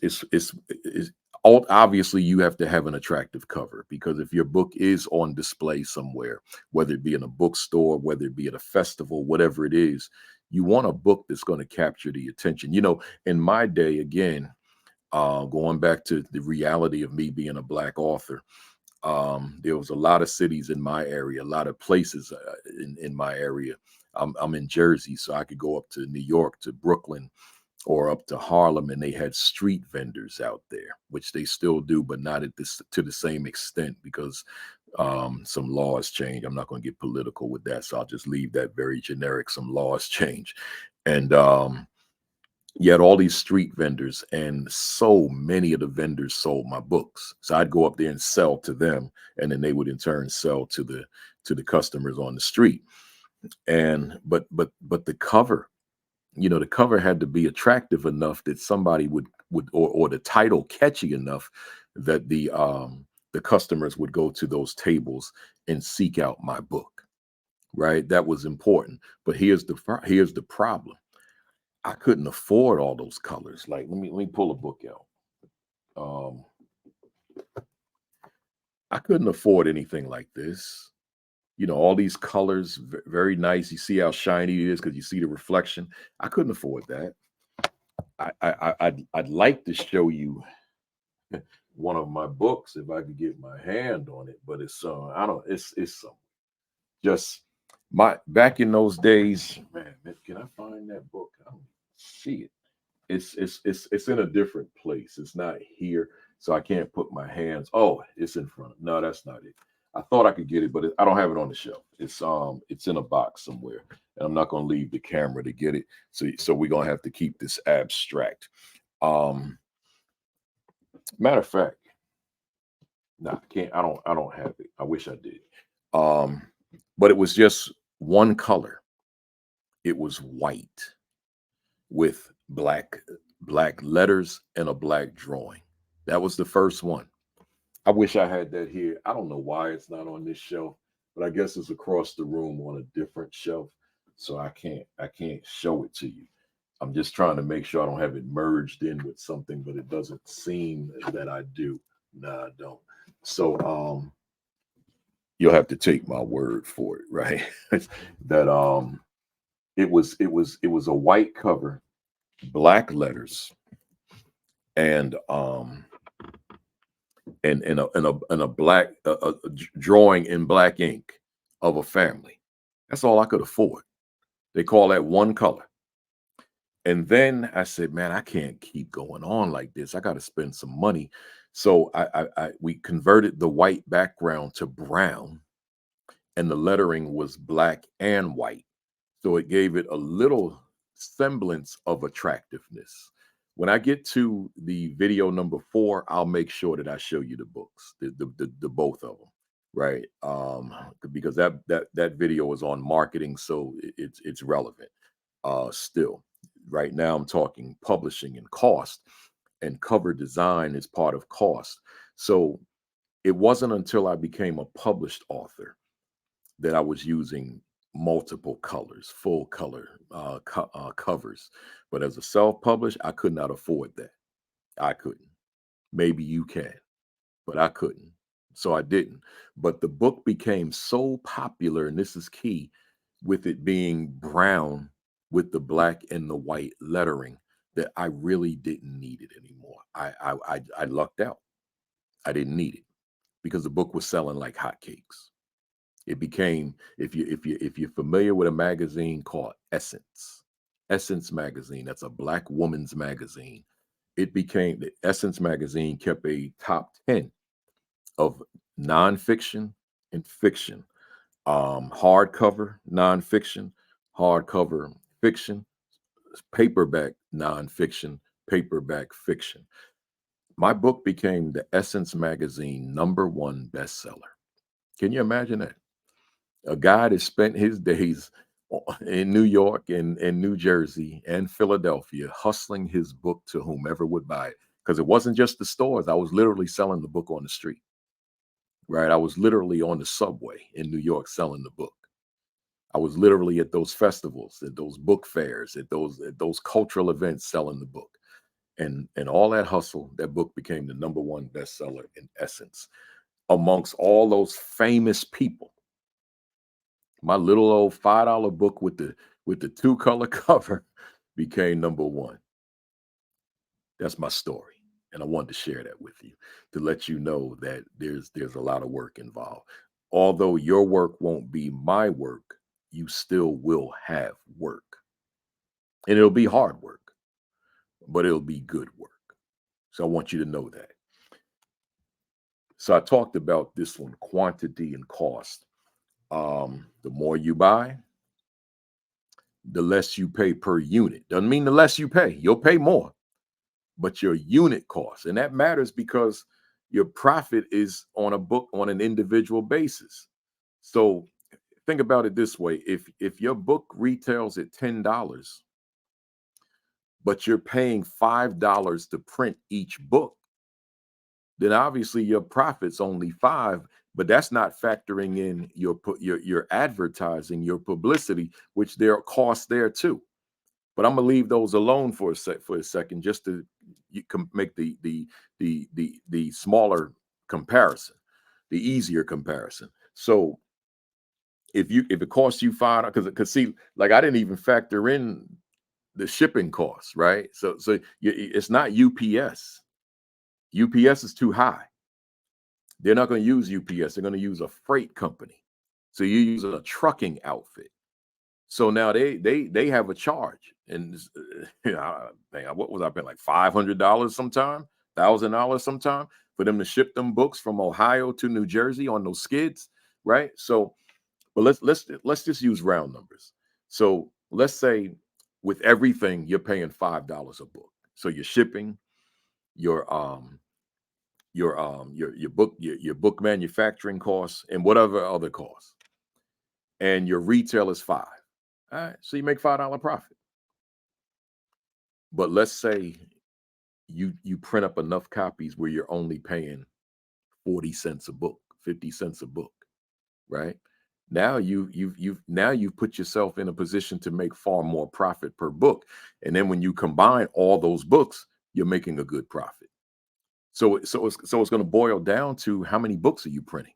obviously you have to have an attractive cover, because if your book is on display somewhere, whether it be in a bookstore, whether it be at a festival, whatever it is, you want a book that's going to capture the attention. In my day, again, going back to the reality of me being a Black author, there was a lot of cities in my area, a lot of places in my area. I'm in Jersey, so I could go up to New York, to Brooklyn, or up to Harlem, and they had street vendors out there, which they still do, but not to the same extent, because some laws change. I'm not going to get political with that, so I'll just leave that very generic. Some laws change, and you had all these street vendors, and so many of the vendors sold my books. So I'd go up there and sell to them, and then they would in turn sell to the customers on the street. And but the cover had to be attractive enough that somebody would or the title catchy enough that the customers would go to those tables and seek out my book, right? That was important. But here's the problem. I couldn't afford all those colors. Like, let me pull a book out. Um, I couldn't afford anything like this. All these colors, very nice. You see how shiny it is because you see the reflection. I couldn't afford that. I'd like to show you one of my books if I could get my hand on it, but it's I don't it's just my back in those days, man, can I find that book? I don't see it. It's in a different place. It's not here, so I can't put my hands. Oh, it's in front. No, that's not it. I thought I could get it, but I don't have it on the shelf. It's in a box somewhere, and I'm not going to leave the camera to get it. So we're gonna have to keep this abstract. Um, Matter of fact, no, I can't. I don't have it. I wish I did. Um, but it was just one color. It was white with black letters and a black drawing. That was the first one. I wish I had that here. I don't know why it's not on this shelf, but I guess it's across the room on a different shelf. So I can't show it to you. I'm just trying to make sure I don't have it merged in with something, but it doesn't seem that I do. No, I don't. So you'll have to take my word for it, right? that it was a white cover, black letters, and and a black drawing in black ink of a family. That's all I could afford. They call that one color. And then I said, man, I can't keep going on like this. I got to spend some money. So we converted the white background to brown, and the lettering was black and white. So it gave it a little semblance of attractiveness. When I get to the video number 4, I'll make sure that I show you the books, the both of them, right? Because that video is on marketing, so it's relevant. Still, right now I'm talking publishing and cost, and cover design is part of cost. So it wasn't until I became a published author that I was using multiple colors, full color covers. But as a self-published, I could not afford that. I couldn't. Maybe you can, but I couldn't. So I didn't. But the book became so popular, and this is key, with it being brown with the black and the white lettering, that I really didn't need it anymore. I lucked out. I didn't need it because the book was selling like hotcakes. It became, if you're familiar with a magazine called Essence magazine, that's a black woman's magazine. It became the Essence magazine kept a top 10 of nonfiction and fiction, hardcover nonfiction, hardcover fiction, paperback nonfiction, paperback fiction. My book became the Essence magazine #1 bestseller. Can you imagine that? A guy that spent his days in New York and New Jersey and Philadelphia hustling his book to whomever would buy it. Because it wasn't just the stores. I was literally selling the book on the street, right? I was literally on the subway in New York selling the book. I was literally at those festivals, at those book fairs, at those cultural events selling the book. And all that hustle, that book became the #1 bestseller in Essence amongst all those famous people. My little old $5 book with the two-color cover became #1. That's my story, and I wanted to share that with you to let you know that there's a lot of work involved. Although your work won't be my work, you still will have work, and it'll be hard work, but it'll be good work. So I want you to know that. So I talked about this one, quantity and cost. The more you buy, the less you pay per unit. Doesn't mean the less you pay, you'll pay more, but your unit cost. And that matters because your profit is on a book on an individual basis. So think about it this way. If your book retails at $10, but you're paying $5 to print each book, then obviously your profit's only 5, but that's not factoring in your advertising, your publicity, which there are costs there too. But I'm gonna leave those alone for a second, just to make the smaller comparison, the easier comparison. So if it costs you 5, because see, like I didn't even factor in the shipping costs, right? It's not UPS. UPS is too high. They're not going to use UPS. They're going to use a freight company. So you're using a trucking outfit. So now they have a charge, and what was I paying, like $500 sometime, $1,000 sometime for them to ship them books from Ohio to New Jersey on those skids, right? So, but let's just use round numbers. So let's say with everything you're paying $5 a book. So your shipping, your your book manufacturing costs, and whatever other costs, and your retail is 5. All right, so you make $5 profit. But let's say you print up enough copies where you're only paying 40 cents a book, 50 cents a book, right? Now you've put yourself in a position to make far more profit per book. And then when you combine all those books, you're making a good profit. So it's going to boil down to how many books are you printing?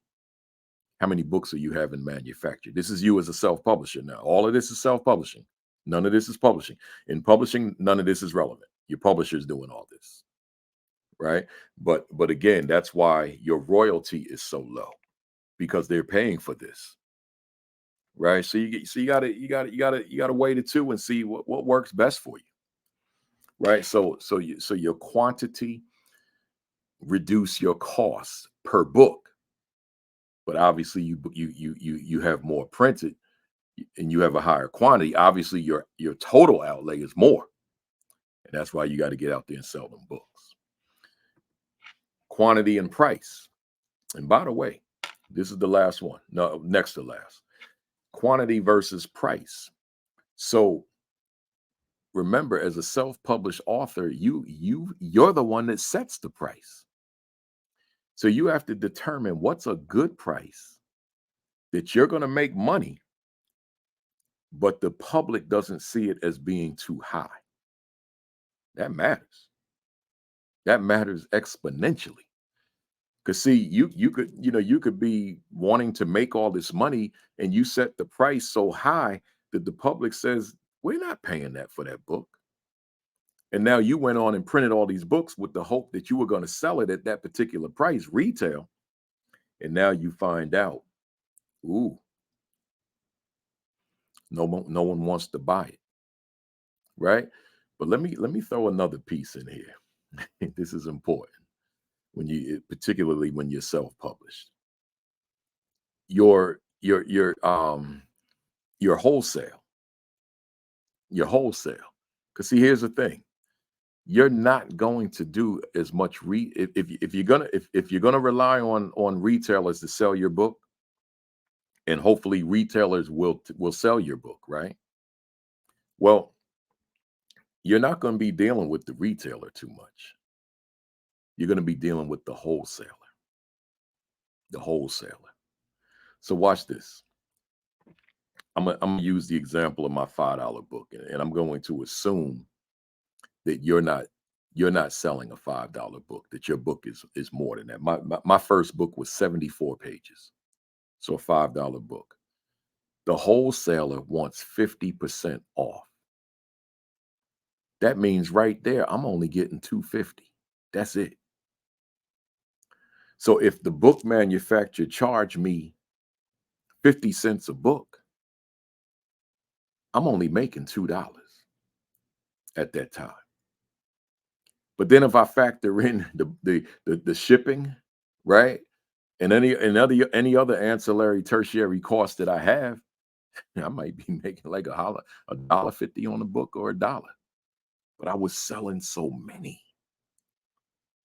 How many books are you having manufactured? This is you as a self-publisher now. All of this is self-publishing. None of this is publishing. In publishing, none of this is relevant. Your publisher's doing all this, right? But again, that's why your royalty is so low, because they're paying for this, right? So you gotta weigh the two and see what works best for you, right? So your quantity reduce your costs per book, but obviously you have more printed and you have a higher quantity. Obviously your total outlay is more, and that's why you got to get out there and sell them books. Quantity and price. And by the way, this is the last one. No, next to last. Quantity versus price. So remember, as a self-published author, you're the one that sets the price. So you have to determine what's a good price that you're going to make money, but the public doesn't see it as being too high. That matters. That matters exponentially. Because see, you could be wanting to make all this money, and you set the price so high that the public says, we're not paying that for that book. And now you went on and printed all these books with the hope that you were going to sell it at that particular price, retail. And now you find out, ooh, no one wants to buy it, right? But let me throw another piece in here. This is important particularly when you're self-published. Your your wholesale, your wholesale. Because see, here's the thing: you're not going to do as much if you're gonna rely on retailers to sell your book, and hopefully retailers will sell your book, right? Well, you're not going to be dealing with the retailer too much. You're going to be dealing with the wholesaler. The wholesaler. So watch this. I'm gonna use the example of my $5 book, and I'm going to assume that you're not selling a $5 book, that your book is more than that. My first book was 74 pages, so a $5 book. The wholesaler wants 50% off. That means right there, I'm only getting 250. That's it. So if the book manufacturer charged me 50 cents a book, I'm only making $2 at that time. But then if I factor in the shipping, right? And any other ancillary tertiary costs that I have, I might be making like a dollar 50 on a book, or a dollar. But I was selling so many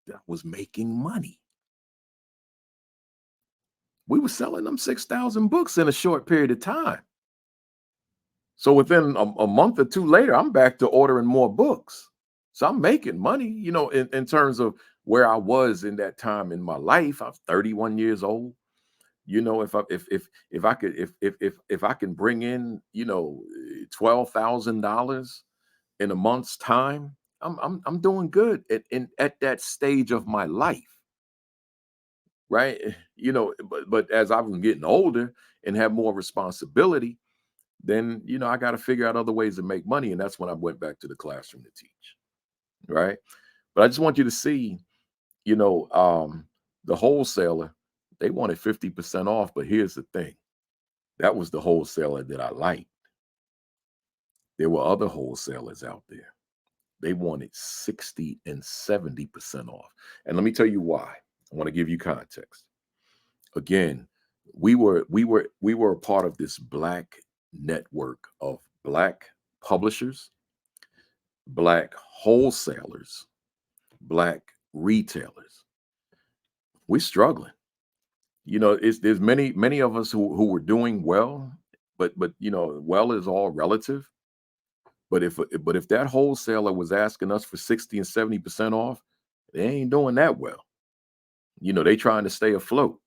that I was making money. We were selling them 6,000 books in a short period of time. So within a month or two later, I'm back to ordering more books. So I'm making money, in terms of where I was in that time in my life. I was 31 years old. If I could if I can bring in, $12,000 in a month's time, I'm doing good at that stage of my life, right? But as I was getting older and have more responsibility, then I got to figure out other ways to make money. And that's when I went back to the classroom to teach. Right. But I just want you to see, you know, the wholesaler, they wanted 50% off. But here's the thing, that was the wholesaler that I liked. There were other wholesalers out there. They wanted 60 and 70% off. And let me tell you why. I want to give you context. Again, we were a part of this black network of black publishers, black wholesalers, black retailers. We're struggling. There's many of us who were doing well, but well is all relative. But if that wholesaler was asking us for 60 and 70% off, they ain't doing that well. They trying to stay afloat.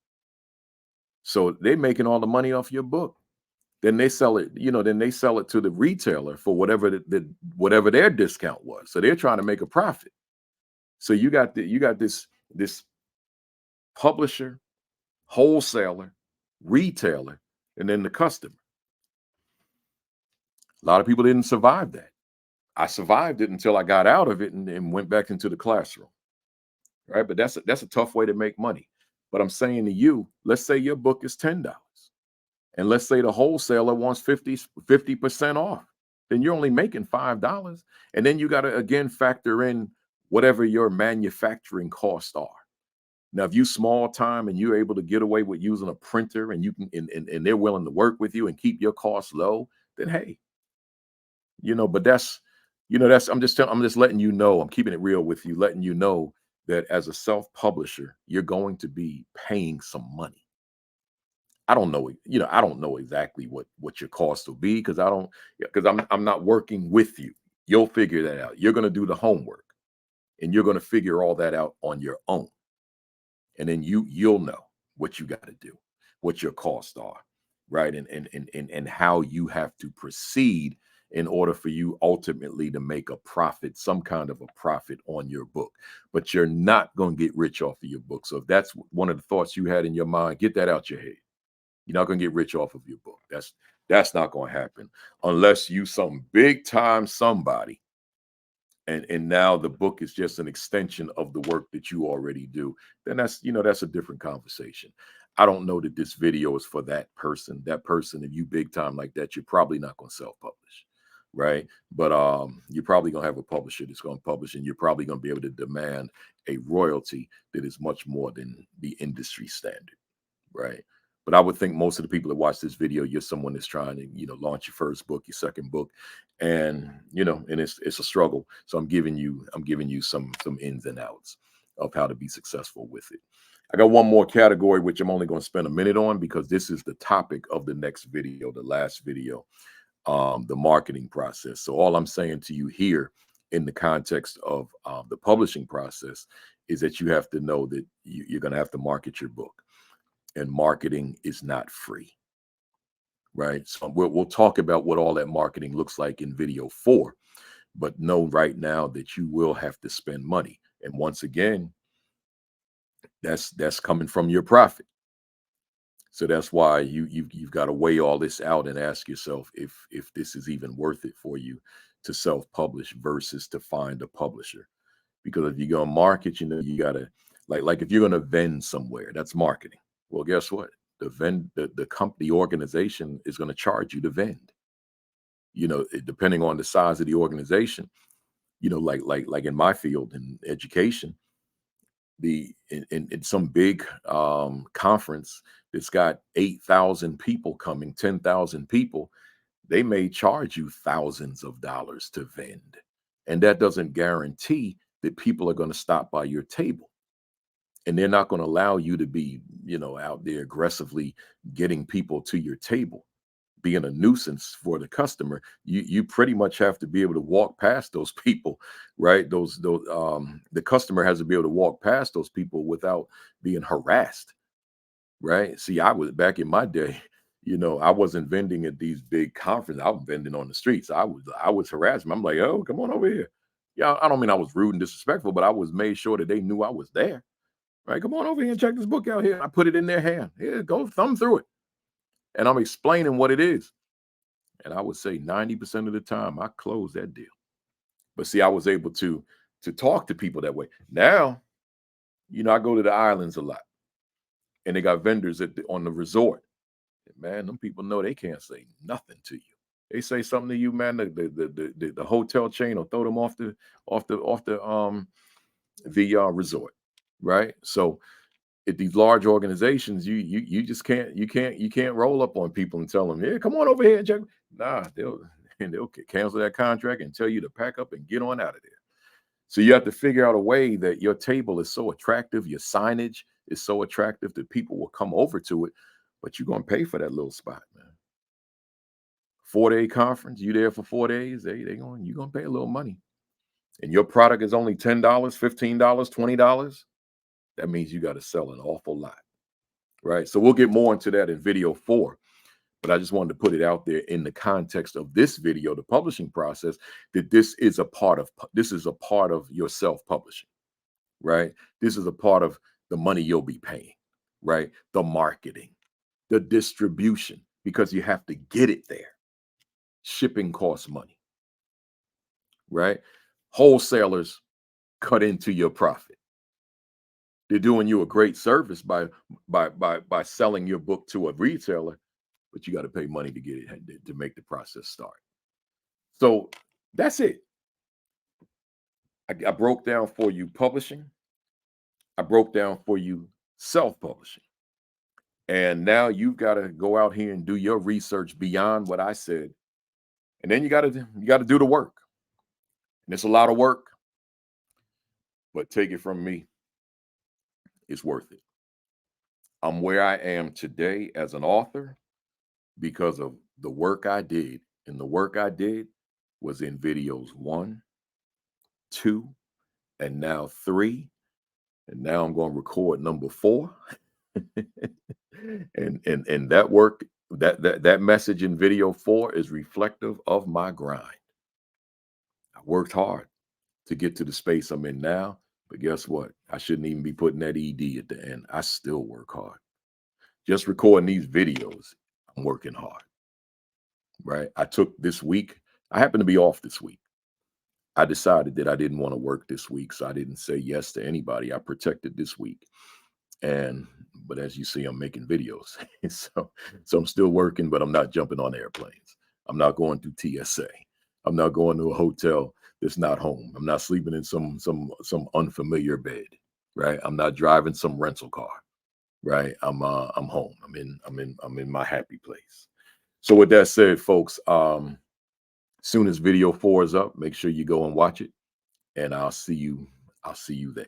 So they're making all the money off your book. Then they sell it, then they sell it to the retailer for whatever whatever their discount was. So they're trying to make a profit. So you got this publisher, wholesaler, retailer, and then the customer. A lot of people didn't survive that. I survived it until I got out of it and went back into the classroom. Right. But that's a tough way to make money. But I'm saying to you, let's say your book is $10. And let's say the wholesaler wants 50% off. Then you're only making $5. And then you got to again factor in whatever your manufacturing costs are. Now, if you small time and you're able to get away with using a printer and you can and they're willing to work with you and keep your costs low, then hey, but that's I'm just letting you know, I'm keeping it real with you, letting you know that as a self-publisher, you're going to be paying some money. I don't know exactly what your cost will be because I'm not working with you. You'll figure that out. You're going to do the homework and you're going to figure all that out on your own. And then you'll know what you got to do, what your costs are, right? And how you have to proceed in order for you ultimately to make a profit, some kind of a profit on your book. But you're not going to get rich off of your book. So if that's one of the thoughts you had in your mind, get that out your head. You're not going to get rich off of your book. That's not going to happen unless you some big time somebody. And now the book is just an extension of the work that you already do. Then that's a different conversation. I don't know that this video is for that person. That person, if you big time like that, you're probably not going to self-publish, right? But you're probably going to have a publisher that's going to publish, and you're probably going to be able to demand a royalty that is much more than the industry standard, right? But I would think most of the people that watch this video, you're someone that's trying to, launch your first book, your second book, and and it's a struggle. So I'm giving you some ins and outs of how to be successful with it. I got one more category which I'm only going to spend a minute on because this is the topic of the next video, the last video, the marketing process. So all I'm saying to you here in the context of the publishing process is that you have to know that you're going to have to market your book. And marketing is not free, right? So we'll talk about what all that marketing looks like in video 4, but know right now that you will have to spend money. And once again, that's coming from your profit. So that's why you've got to weigh all this out and ask yourself if this is even worth it for you to self-publish versus to find a publisher. Because if you're gonna market, you gotta like if you're gonna vend somewhere, that's marketing. Well, guess what? The company organization is going to charge you to vend. Depending on the size of the organization. Like in my field in education, in some big conference that's got 8,000 people coming, 10,000 people, they may charge you thousands of dollars to vend, and that doesn't guarantee that people are going to stop by your table. And they're not going to allow you to be, out there aggressively getting people to your table, being a nuisance for the customer. You pretty much have to be able to walk past those people, right? The customer has to be able to walk past those people without being harassed, right? See, I was back in my day, I wasn't vending at these big conferences. I was vending on the streets. I was harassing. I'm like, oh, come on over here. Yeah, I don't mean I was rude and disrespectful, but I was made sure that they knew I was there. Right, come on over here and check this book out here. I put it in their hand. Here, go thumb through it. And I'm explaining what it is. And I would say 90% of the time I closed that deal. But see, I was able to talk to people that way. Now, I go to the islands a lot, and they got vendors on the resort. Man, them people know they can't say nothing to you. They say something to you, man. The hotel chain will throw them off the resort, right? So at these large organizations, you just can't roll up on people and tell them, yeah, come on over here and check. Nah, they'll cancel that contract and tell you to pack up and get on out of there. So you have to figure out a way that your table is so attractive, your signage is so attractive that people will come over to it, but you're gonna pay for that little spot, man. 4-day conference, you there for 4 days, you're gonna pay a little money. And your product is only $10, $15, $20, that means you got to sell an awful lot. Right. So we'll get more into that in video 4. But I just wanted to put it out there in the context of this video, the publishing process, that this is a part of your self-publishing, right? This is a part of the money you'll be paying, right? The marketing, the distribution, because you have to get it there. Shipping costs money, right? Wholesalers cut into your profit. They're doing you a great service by selling your book to a retailer, but you got to pay money to get it to make the process start. So that's it. I broke down for you publishing. I broke down for you self-publishing. And now you've got to go out here and do your research beyond what I said. And then you got to do the work. And it's a lot of work, but take it from me, it's worth it. I'm where I am today as an author because of the work I did. And the work I did was in videos 1, 2, and now 3. And now I'm going to record number 4. and that work, that message in video 4 is reflective of my grind. I worked hard to get to the space I'm in now, but guess what? I shouldn't even be putting that ED at the end. I still work hard. Just recording these videos, I'm working hard, right? I took this week. I happen to be off this week. I decided that I didn't want to work this week, so I didn't say yes to anybody. I protected this week. But as you see, I'm making videos. so I'm still working, but I'm not jumping on airplanes. I'm not going through TSA. I'm not going to a hotel that's not home. I'm not sleeping in some unfamiliar bed, right? I'm not driving some rental car, right? I'm home. I'm in my happy place. So with that said, folks, soon as video 4 is up, make sure you go and watch it, and I'll see you there.